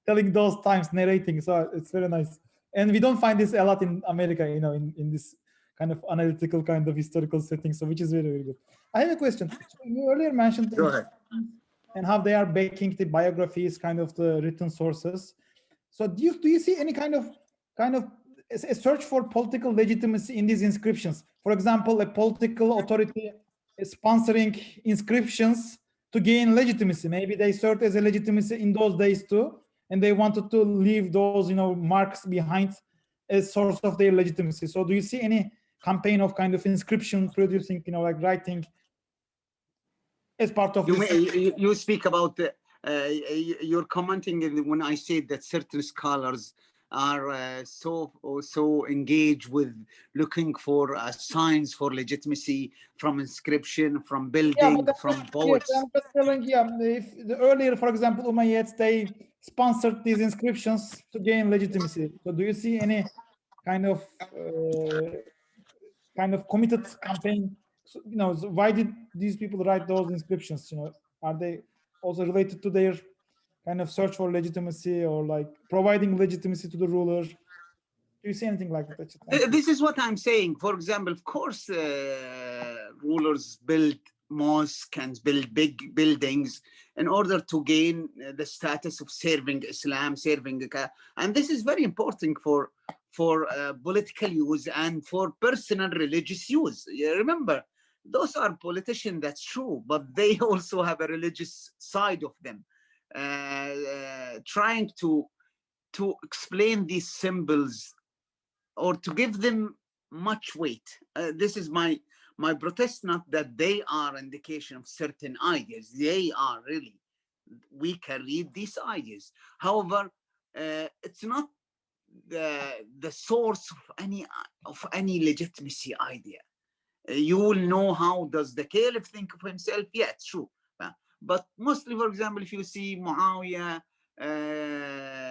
telling those times, narrating. So it's very nice. And we don't find this a lot in America, in this kind of analytical kind of historical setting. So which is very, very good. I have a question. So you earlier mentioned Go ahead. and how they are backing the biographies, kind of the written sources. So do you see any kind of a search for political legitimacy in these inscriptions? For example, a political authority is sponsoring inscriptions to gain legitimacy. Maybe they served as a legitimacy in those days too, and they wanted to leave those marks behind as source of their legitimacy. So do you see any campaign of kind of inscription producing, like writing as part of this? You speak about you're commenting when I said that certain scholars are so engaged with looking for signs for legitimacy from inscription, from building, from poets. Yes, I'm just telling you, if the earlier, for example, Umayyads, they sponsored these inscriptions to gain legitimacy. So do you see any kind of committed campaign? So, so why did these people write those inscriptions? Are they also related to their kind of search for legitimacy or like providing legitimacy to the ruler? Do you see anything like that? This is what I'm saying. For example, of course, rulers build mosques and build big buildings in order to gain the status of serving Islam, and this is very important for political use and for personal religious use. You remember, those are politicians, that's true, but they also have a religious side of them, trying to explain these symbols or to give them much weight. This is my protest, not that they are indication of certain ideas. They are really, we can read these ideas. However, it's not the source of any legitimacy idea. You will know how does the caliph think of himself. Yeah, it's true. But mostly, for example, if you see Muawiyah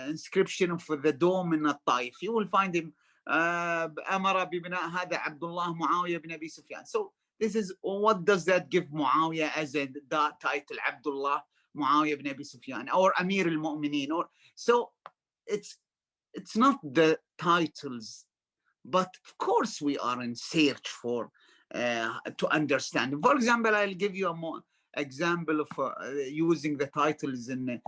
inscription of the dome in Taif, you will find him أمر ببناء هذا عبد الله معاوية بن أبي سفيان. So this is, what does that give Muawiyah as a title, Abdullah Muawiyah ibn Abi Sufyan or Amir al-Mu'mineen? Or so it's not the titles, but of course we are in search for to understand. For example, I'll give you a more example of using the titles in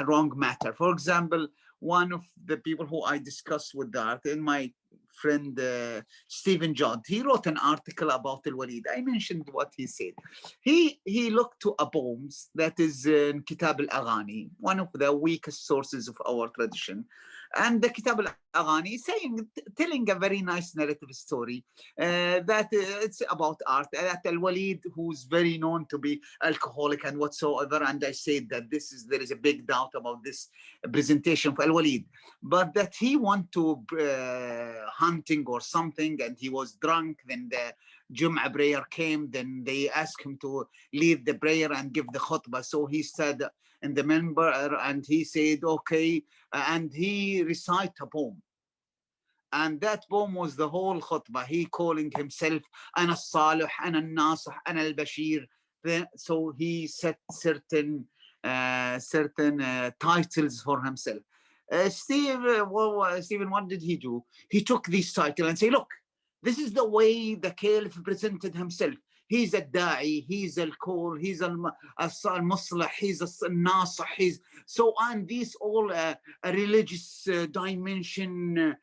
wrong matter. For example, one of the people who I discussed with that, and my friend Stephen Judd, he wrote an article about Al-Walid. I mentioned what he said. He looked to a poems that is in Kitab al-Aghani, one of the weakest sources of our tradition. And the Kitab al-Aghani telling a very nice narrative story that it's about art, that Al-Walid, who's very known to be alcoholic and whatsoever, and I said that there is a big doubt about this presentation of Al-Walid, but that he went to hunting or something and he was drunk, then the Jum'ah prayer came, then they asked him to lead the prayer and give the khutbah. So he said in the member and he said, okay, and he recited a poem. And that poem was the whole khutbah. He calling himself Ana al-Salih, Ana al-Nasih, Ana al-Bashir. So he set certain titles for himself. Stephen, what did he do? He took this title and say, look, this is the way the caliph presented himself. He's a da'i, he's al-Qul, he's al-Muslih, he's al-Nasih, he's so on. These all a religious dimension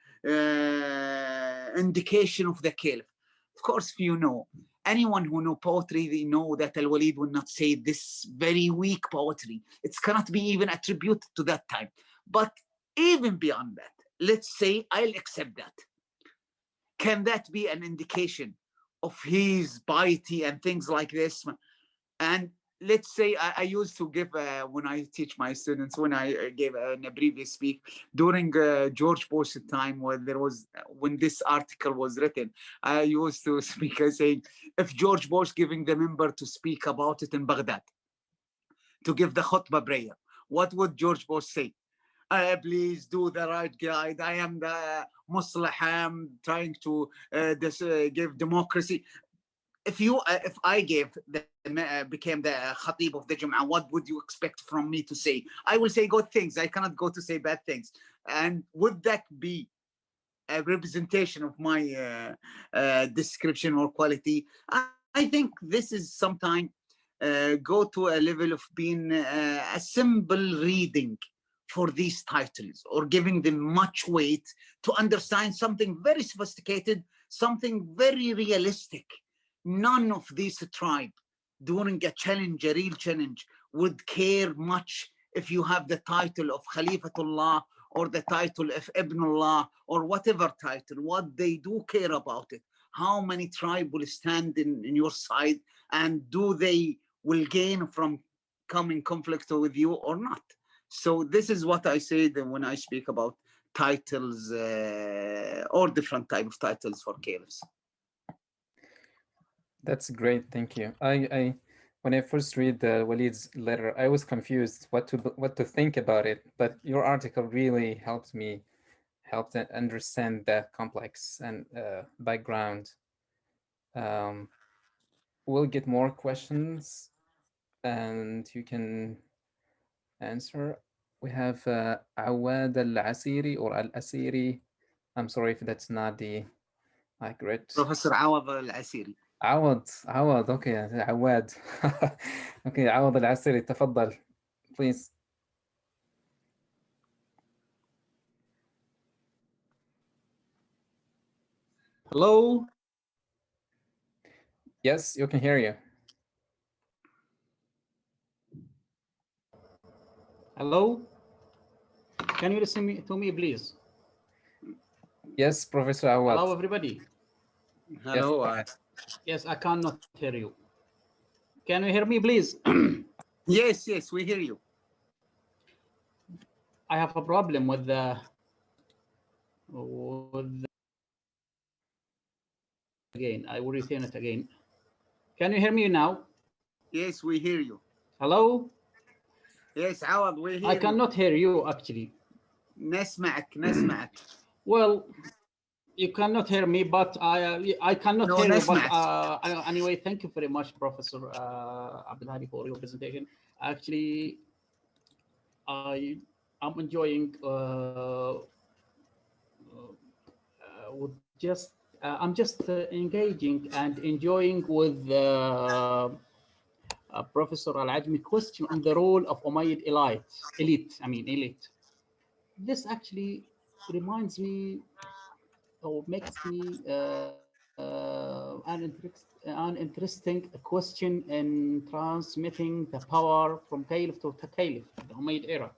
indication of the caliph. Of course, if you know, anyone who know poetry, they know that Al-Walid will not say this very weak poetry. It cannot be even attributed to that time. But even beyond that, let's say I'll accept that. Can that be an indication of his piety and things like this? And let's say I used to give, when I teach my students, when I gave in a previous speak, during George Bush's time, when this article was written, I used to speak saying, if George Bush giving the member to speak about it in Baghdad, to give the khutbah prayer, what would George Bush say? Please do the right guide. I am the Muslim. I'm trying to give democracy. if I became the Khatib of the Jum'ah, what would you expect from me to say? I will say good things. I cannot go to say bad things. And would that be a representation of my description or quality? I think this is sometimes go to a level of being a simple reading for these titles, or giving them much weight to understand something very sophisticated, something very realistic. None of these tribe during a challenge, a real challenge, would care much if you have the title of Khalifatullah or the title of Ibnullah or whatever title. What they do care about it, how many tribe will stand in your side, and do they will gain from coming conflict with you or not. So this is what I say when I speak about titles or different type of titles for caliphs. That's great, thank you. When I first read the Walid's letter, I was confused what to think about it, but your article really helped understand that complex and background. We'll get more questions, and you can answer. We have Awad al-Asiri or al-Asiri. I'm sorry if that's not the accurate. Professor Awad al-Asiri. عوض اوكي عواد اوكي عوض العسيري تفضل please. Hello. Yes, you can hear you. Hello. Can you listen to me, please? Yes, Professor Awad. Hello, everybody. Hello. Yes, I cannot hear you. Can you hear me, please? Yes, we hear you. I have a problem with the again. I will return it again. Can you hear me now? Yes, we hear you. Hello? Yes, Awad, we hear you. I cannot hear you actually. نسمعك. Well, you cannot hear me, but I cannot hear you. But anyway, thank you very much, Professor Abdulhadi, for your presentation. Actually, I'm enjoying I'm just engaging and enjoying with Professor Alajmi question on the role of Umayyad elite. This actually reminds me or makes me an interesting question in transmitting the power from caliph to caliph, the Umayyad era.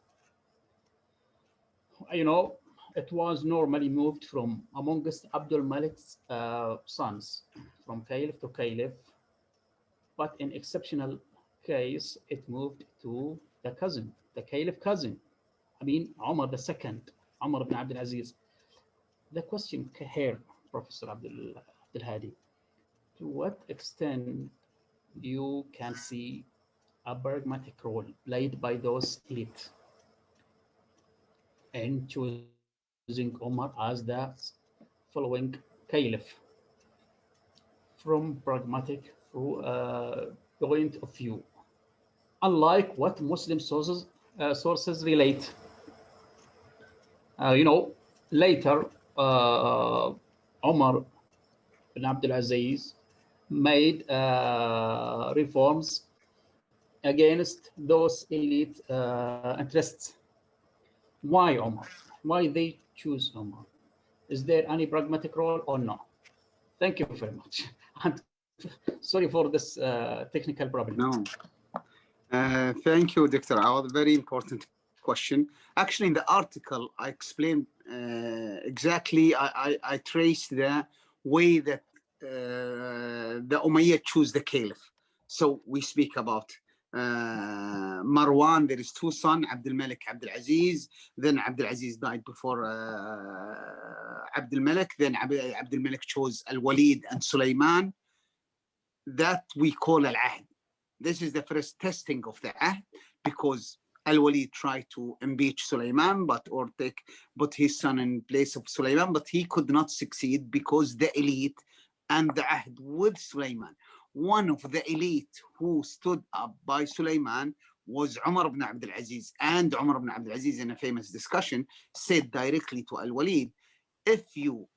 You know, it was normally moved from amongst Abdul Malik's sons, from caliph to caliph, but in exceptional case, it moved to the cousin, the caliph cousin. Umar II, Umar ibn Abdul Aziz. The question here, Professor Abdulhadi, to what extent you can see a pragmatic role played by those elite in choosing Umar as the following caliph from pragmatic point of view, unlike what Muslim sources relate. Later, Umar bin Abdul Aziz made reforms against those elite interests. Why Umar? Why they choose Umar? Is there any pragmatic role or no? Thank you very much. And sorry for this technical problem. No. Thank you, Dr. Awad. Very important question. Actually, in the article, I explained exactly, I traced the way that the Umayyad choose the caliph. So we speak about Marwan. There is two sons, Abdul Malik, Abdul Aziz. Then Abdul Aziz died before Abdul Malik. Then Abdul Malik chose Al-Walid and Sulaiman. That we call Al-Ahd. This is the first testing of the Ahd, because Al-Walid tried to impeach Sulaiman, put his son in place of Sulaiman, but he could not succeed because the elite and the ahd with Sulaiman. One of the elite who stood up by Sulaiman was Umar ibn Abdul Aziz. And Umar ibn Abdul Aziz, in a famous discussion, said directly to Al-Walid, if you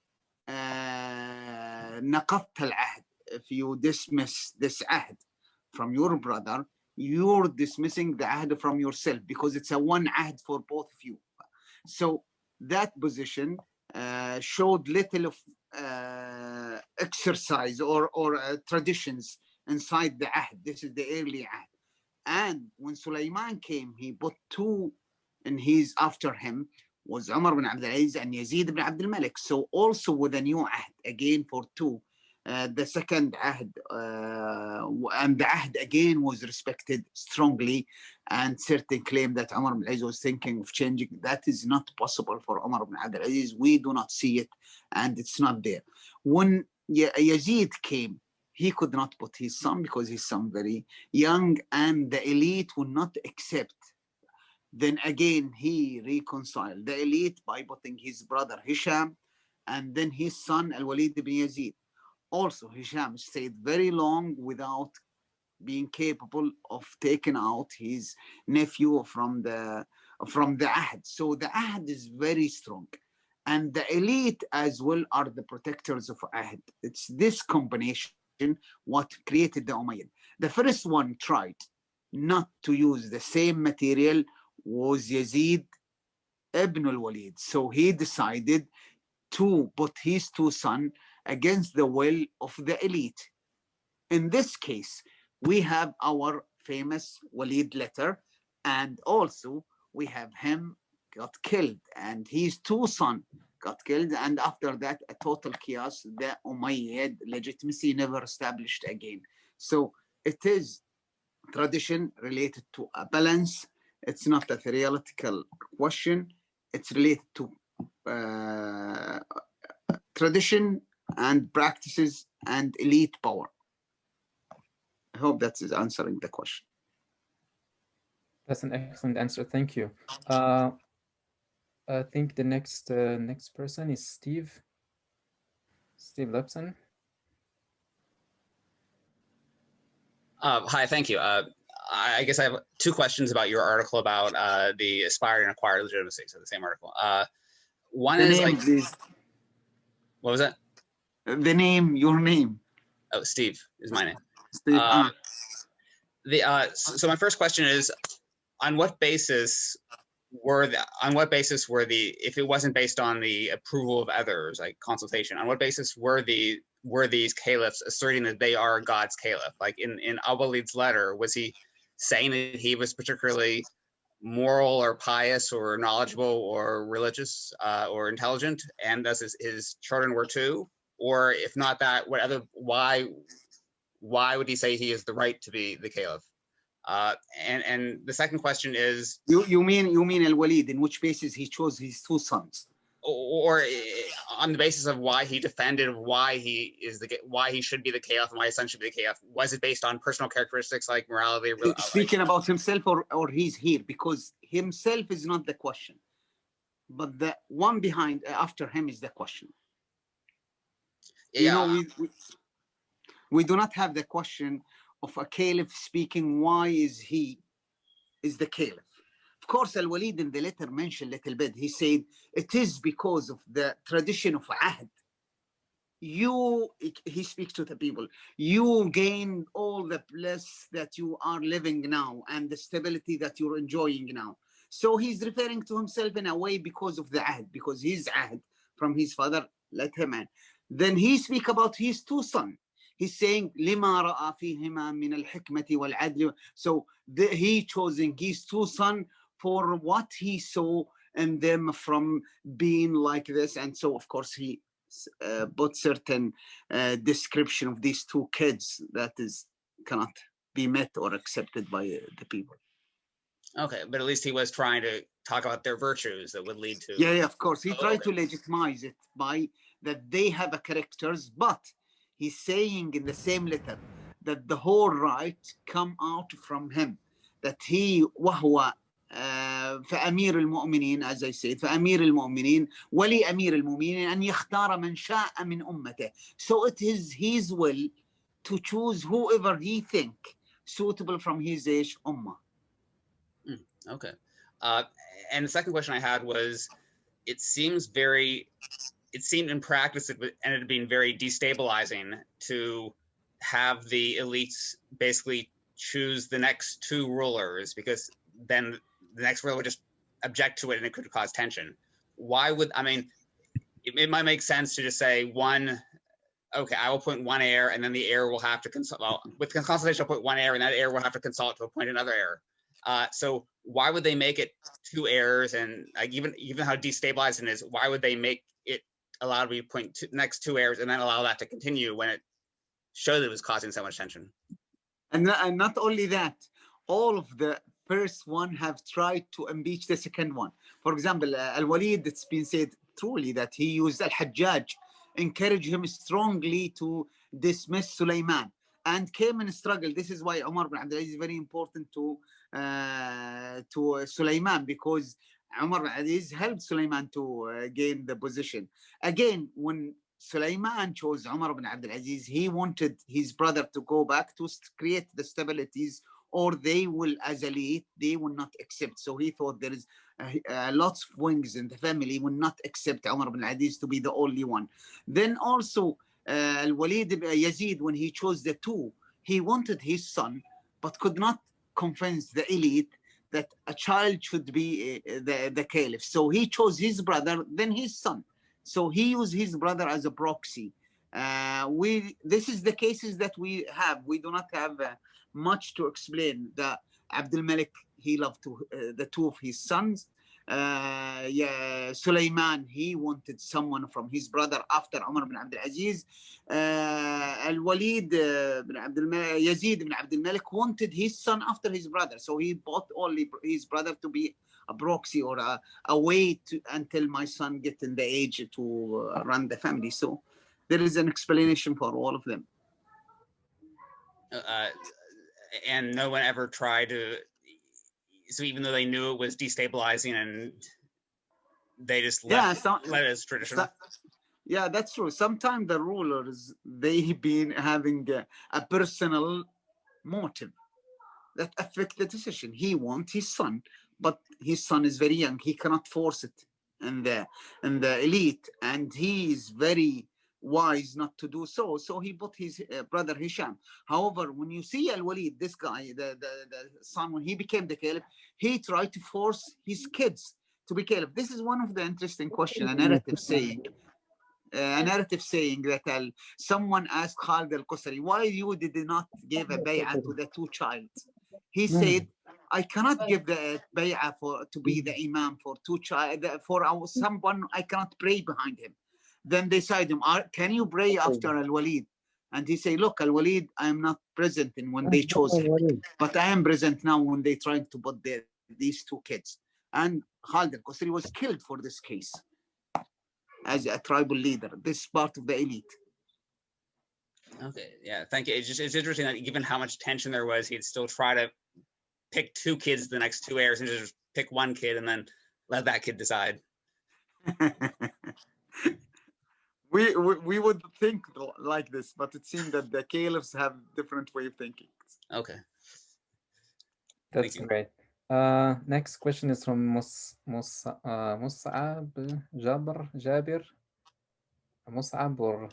نقضت العهد, if you dismiss this ahd from your brother, you're dismissing the ahd from yourself, because it's a one ahd for both of you. So that position showed little of exercise or traditions inside the ahd. This is the early ahd. And when Sulaiman came, he put two, and he's after him was Umar bin Abdul Aziz and Yazid bin Abdul Malik. So also with a new ahd, again for two. The second ahd, and the ahd again was respected strongly, and certain claim that Umar bin Aziz was thinking of changing. That is not possible for Umar bin Abdul Aziz. We do not see it, and it's not there. When Yazid came, he could not put his son because his son very young, and the elite would not accept. Then again, he reconciled the elite by putting his brother Hisham, and then his son Al-Walid ibn Yazid. Also, Hisham stayed very long without being capable of taking out his nephew from the ahd. So the ahd is very strong, and the elite as well are the protectors of ahd. It's this combination what created the Umayyad. The first one tried not to use the same material was Yazid ibn al-Walid. So he decided to put his two sons against the will of the elite. In this case, we have our famous Walid letter, and also we have him got killed, and his two sons got killed, and after that a total chaos. The Umayyad legitimacy never established again. So it is tradition related to a balance. It's not a theoretical question. It's related to tradition and practices and elite power. I hope that is answering the question. That's an excellent answer. Thank you. I think the next person is Steve Lepson. Hi, thank you. I guess I have two questions about your article about the aspired and acquired legitimacy. So the same article. One is like, please. What was that? The name, your name. Oh, Steve is my name. Steve. So my first question is, on what basis were if it wasn't based on the approval of others, like consultation, on what basis were these caliphs asserting that they are God's caliph? Like in Al-Walid's letter, was he saying that he was particularly moral or pious or knowledgeable or religious or intelligent, and thus his children were too? Or if not that, why would he say he has the right to be the caliph? And the second question is, you mean Al-Walid, in which basis he chose his two sons, or on the basis of why he defended why he should be the caliph and why his son should be the caliph? Was it based on personal characteristics like morality? Speaking about himself, or he's here? Because himself is not the question, but the one behind after him is the question. Yeah. You know, we do not have the question of a caliph speaking why is the caliph. Of course, Al-Walid in the letter mentioned a little bit. He said it is because of the tradition of ahd. He speaks to the people, you gain all the bliss that you are living now and the stability that you're enjoying now. So he's referring to himself in a way because of the ahd, because his ahd from his father let him in. Then he speak about his two sons. He's saying لما رأى فيهما من الحكمة والعدل. So he choosing his two sons for what he saw in them from being like this. And so of course he put certain description of these two kids that cannot be met or accepted by the people. Okay, but at least he was trying to talk about their virtues that would lead to. Yeah, of course. He tried to legitimize it by that they have a characters, but he's saying in the same letter that the whole right come out from him, that he وهو فأمير المؤمنين as I said فأمير المؤمنين ولي أمير المؤمنين أن يختار من شاء من أمته. So it is his will to choose whoever he think suitable from his ummah. Okay. And the second question I had was, it seemed in practice it ended up being very destabilizing to have the elites basically choose the next two rulers, because then the next ruler would just object to it and it could cause tension. Why would, I mean, it might make sense to just say one, okay, I will appoint one heir and then the heir will have to consult, well, with consultation, I'll put one heir and that heir will have to consult to appoint another heir. So why would they make it two heirs? And like even how destabilizing it is, why would they make it allow to be appoint next two heirs and then allow that to continue when it showed it was causing so much tension? And not only that, all of the first one have tried to impeach the second one. For example, Al-Walid, it's been said truly that he used Al-Hajjaj, encouraged him strongly to dismiss Sulaiman, and came and struggled. This is why Umar bin Abdul Aziz is very important to Sulaiman, because Umar bin Abdul Aziz helped Sulaiman to gain the position. Again, when Sulaiman chose Umar bin Abdul Aziz, he wanted his brother to go back to create the stabilities, or they will, as elite, they will not accept. So he thought there is lots of wings in the family, will not accept Umar bin Abdul Aziz to be the only one. Then also Al-Walid Yazid, when he chose the two, he wanted his son, but could not convince the elite that a child should be the caliph. So he chose his brother, then his son. So he used his brother as a proxy. This is the cases that we have. We do not have much to explain. The Abdul Malik, he loved the two of his sons. Sulaiman, he wanted someone from his brother after Umar bin Abdul Aziz. Al-Walid Yazid bin Abdul Malik wanted his son after his brother. So he bought only his brother to be a proxy or a way to, until my son get in the age to run the family. So there is an explanation for all of them. And no one ever tried to, so even though they knew it was destabilizing and they just let it as traditional. Yeah, that's true. Sometimes the rulers, they been having a personal motive that affect the decision. He wants his son, but his son is very young. He cannot force it in the elite, and he is very wise not to do so. So he put his brother Hisham. However, when you see Al-Walid, this guy, the son, when he became the caliph, he tried to force his kids to be caliph. This is one of the interesting questions, a narrative saying that someone asked Khalid al-Qusri, why you did not give a bay'ah to the two childs? He said, I cannot give the bay'ah to be the imam for two child, for someone I cannot pray behind him. Then they said to him, can you pray after Al-Walid? And he said, look, Al-Walid, I am not present in when they chose him, but I am present now when they tried to put these two kids. And Khalid al-Qusri was killed for this case as a tribal leader. This is part of the elite. Okay, yeah, thank you. It's interesting that given how much tension there was, he'd still try to pick two kids, the next two heirs, and just pick one kid and then let that kid decide. We would think like this, but it seems that the caliphs have different way of thinking. Okay. That's great. Next question is from Mus'ab Jabir. Mus'ab or?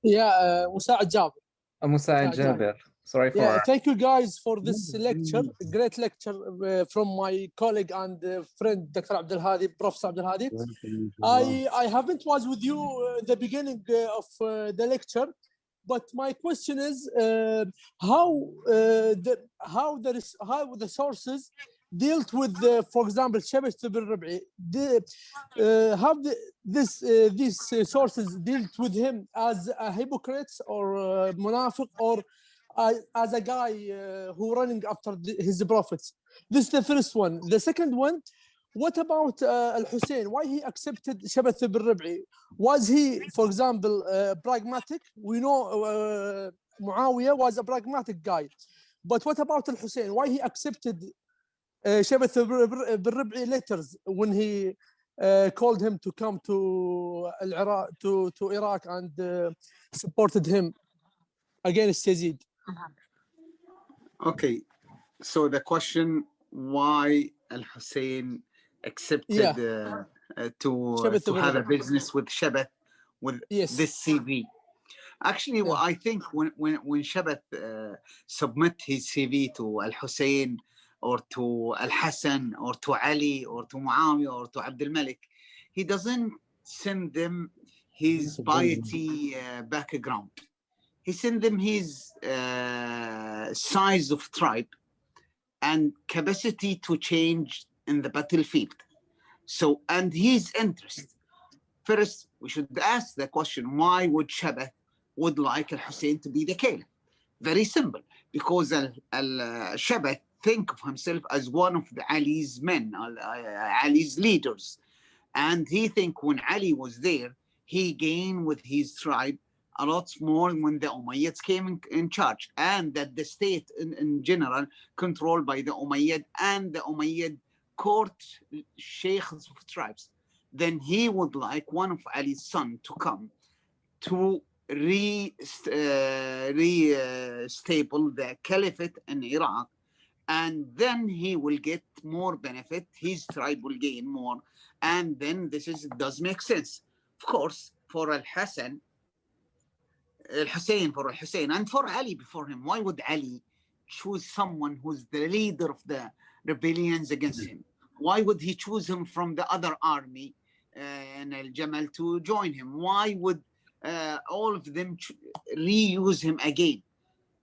Yeah, Musa'ad Jabir. Musa'ad Jabir. Sorry for. Yeah, thank you guys for this lecture, great lecture from my colleague and friend, Dr. Abdulhadi, Prof. Abdulhadi. I haven't was with you at the beginning of the lecture, but my question is how the sources dealt with, for example, Shabath bin Rabi, how these sources dealt with him as a hypocrite or munafiq, or as a guy who running after his prophets. This is the first one. The second one, what about Al-Hussein? Why he accepted Shabath bin Rabi? Was he, for example, pragmatic? We know Muawiyah was a pragmatic guy. But what about Al-Hussein? Why he accepted شبث بالربعي letters when he called him to come to Iraq, to Iraq and supported him against Yazid. Okay, so the question, why Al-Hussein accepted to have a business with Shabath with this CV? Actually, well, I think when Shabath submit his CV to Al-Hussein or to Al-Hassan or to Ali or to Muawiyah or to Abdul Malik, he doesn't send them his piety background. He sent them his size of tribe and capacity to change in the battlefield. So, and his interest. First, we should ask the question, why would Shabath would like Al-Hussein to be the caliph? Very simple, because Shabath think of himself as one of the Ali's men, Ali's leaders. And he think when Ali was there, he gained with his tribe a lot more when the Umayyads came in charge, and that the state in general controlled by the Umayyad and the Umayyad court sheikhs of tribes. Then he would like one of Ali's son to come to re-stable the caliphate in Iraq, and then he will get more benefit, his tribe will gain more, and then does make sense. Of course, for Al-Hussein, and for Ali before him, why would Ali choose someone who's the leader of the rebellions against him? Why would he choose him from the other army in Al-Jamal to join him? Why would all of them reuse him again?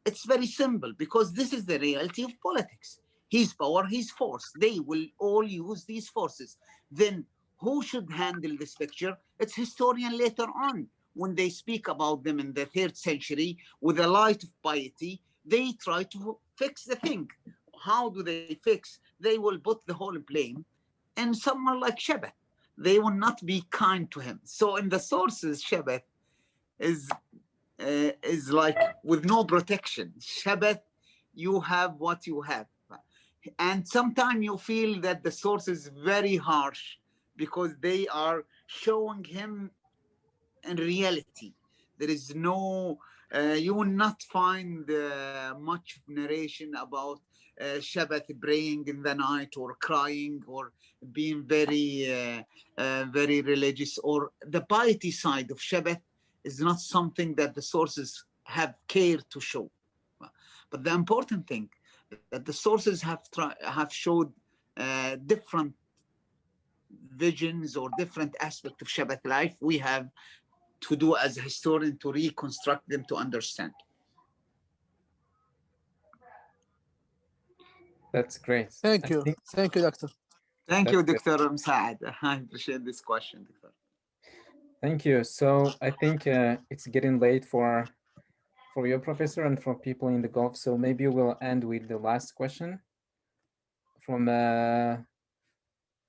It's very simple, because this is the reality of politics. His power, his force. They will all use these forces. Then who should handle this picture? It's historian later on. When they speak about them in the 3rd century with a light of piety, they try to fix the thing. How do they fix? They will put the whole blame in someone like Shabath. They will not be kind to him. So in the sources, Shabath is like with no protection. Shabath, you have what you have. And sometimes you feel that the source is very harsh because they are showing him in reality. There is no, you will not find much narration about Shabath praying in the night or crying or being very, very religious, or the piety side of Shabath is not something that the sources have cared to show. But the important thing that the sources have showed different visions or different aspects of Shabath life. We have to do as a historian to reconstruct them to understand. That's great. Thank you. Thank you, Doctor. Thank you, Dr. Saad. I appreciate this question, Doctor. Thank you. So I think it's getting late for your professor and for people in the Gulf. So maybe we'll end with the last question from,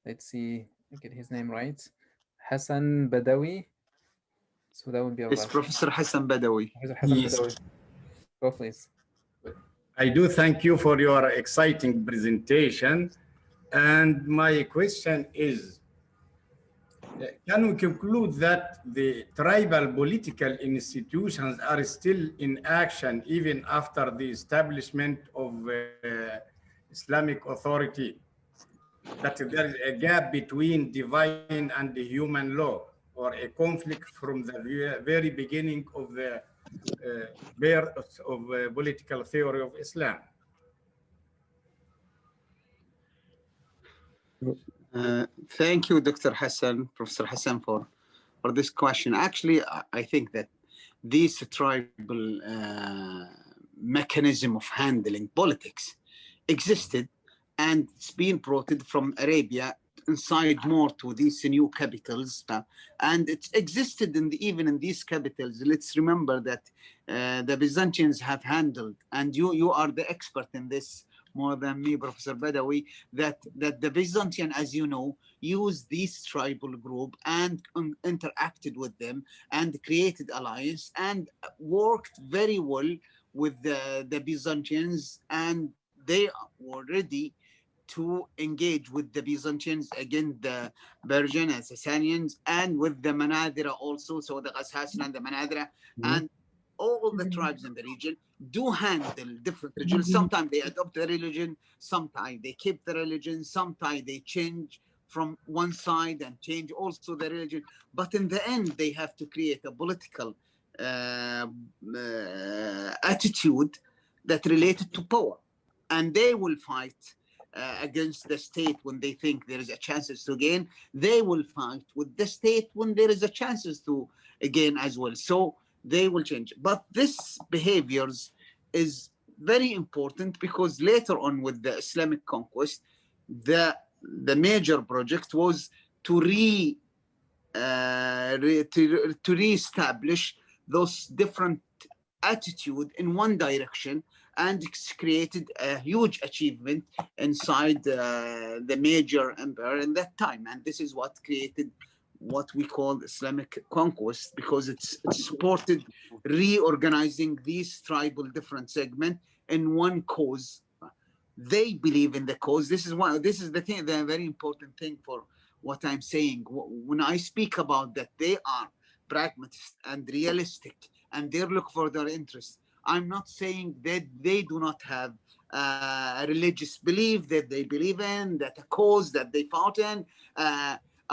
let's see, get his name right, Hassan Badawi. So that would be It's Professor Hassan Badawi. Professor Hassan Badawi. Go, please. I do thank you for your exciting presentation. And my question is, can we conclude that the tribal political institutions are still in action even after the establishment of Islamic authority? That there is a gap between divine and the human law, or a conflict from the very beginning of the birth of political theory of Islam? Thank you, Dr. Hassan, Professor Hassan, for this question. Actually, I think that this tribal mechanism of handling politics existed, and it's been brought from Arabia inside more to these new capitals, and it's existed even in these capitals. Let's remember that the Byzantines have handled, and you are the expert in this more than me, Professor Badawi, that the Byzantine, as you know, used this tribal group and interacted with them and created alliance and worked very well with the Byzantines, and they were ready to engage with the Byzantines, again the Persian and Sasanians, and with the Manadira also, so the Ghassasan and the Manadira, and all the tribes in the region do handle different religions. Sometimes they adopt the religion, sometimes they keep the religion, sometimes they change from one side and change also the religion. But in the end, they have to create a political attitude that related to power. And they will fight against the state when they think there is a chances to gain. They will fight with the state when there is a chances to gain as well. So they will change. But this behaviors is very important, because later on with the Islamic conquest, the major project was to reestablish those different attitude in one direction, and it's created a huge achievement inside the major empire in that time. And this is what created what we call Islamic conquest, because it's supported reorganizing these tribal different segments in one cause. They believe in the cause. This is the thing, the very important thing for what I'm saying. When I speak about that they are pragmatist and realistic and they look for their interests, I'm not saying that they do not have a religious belief that they believe in, that a cause that they fought in,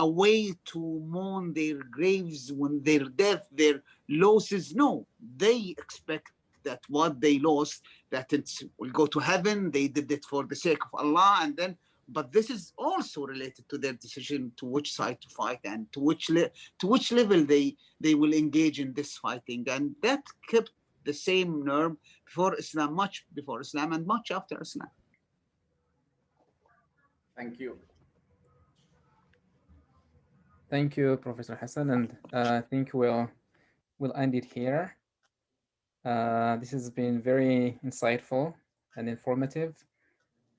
a way to mourn their graves when their death, their losses. No, they expect that what they lost, that it will go to heaven. They did it for the sake of Allah, and then. But this is also related to their decision to which side to fight and to which level they will engage in this fighting, and that kept the same nerve before Islam, much before Islam, and much after Islam. Thank you. Thank you, Professor Hassan, and I think we'll end it here. This has been very insightful and informative.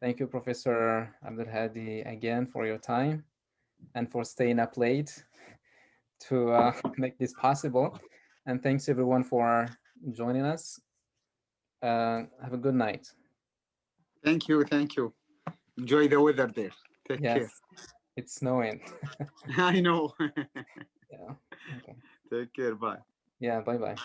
Thank you, Professor Abdulhadi, again for your time and for staying up late to make this possible. And thanks everyone for joining us. Have a good night. Thank you. Enjoy the weather there. Take care. It's snowing. I know. Yeah. Okay. Take care. Bye. Yeah. Bye-bye.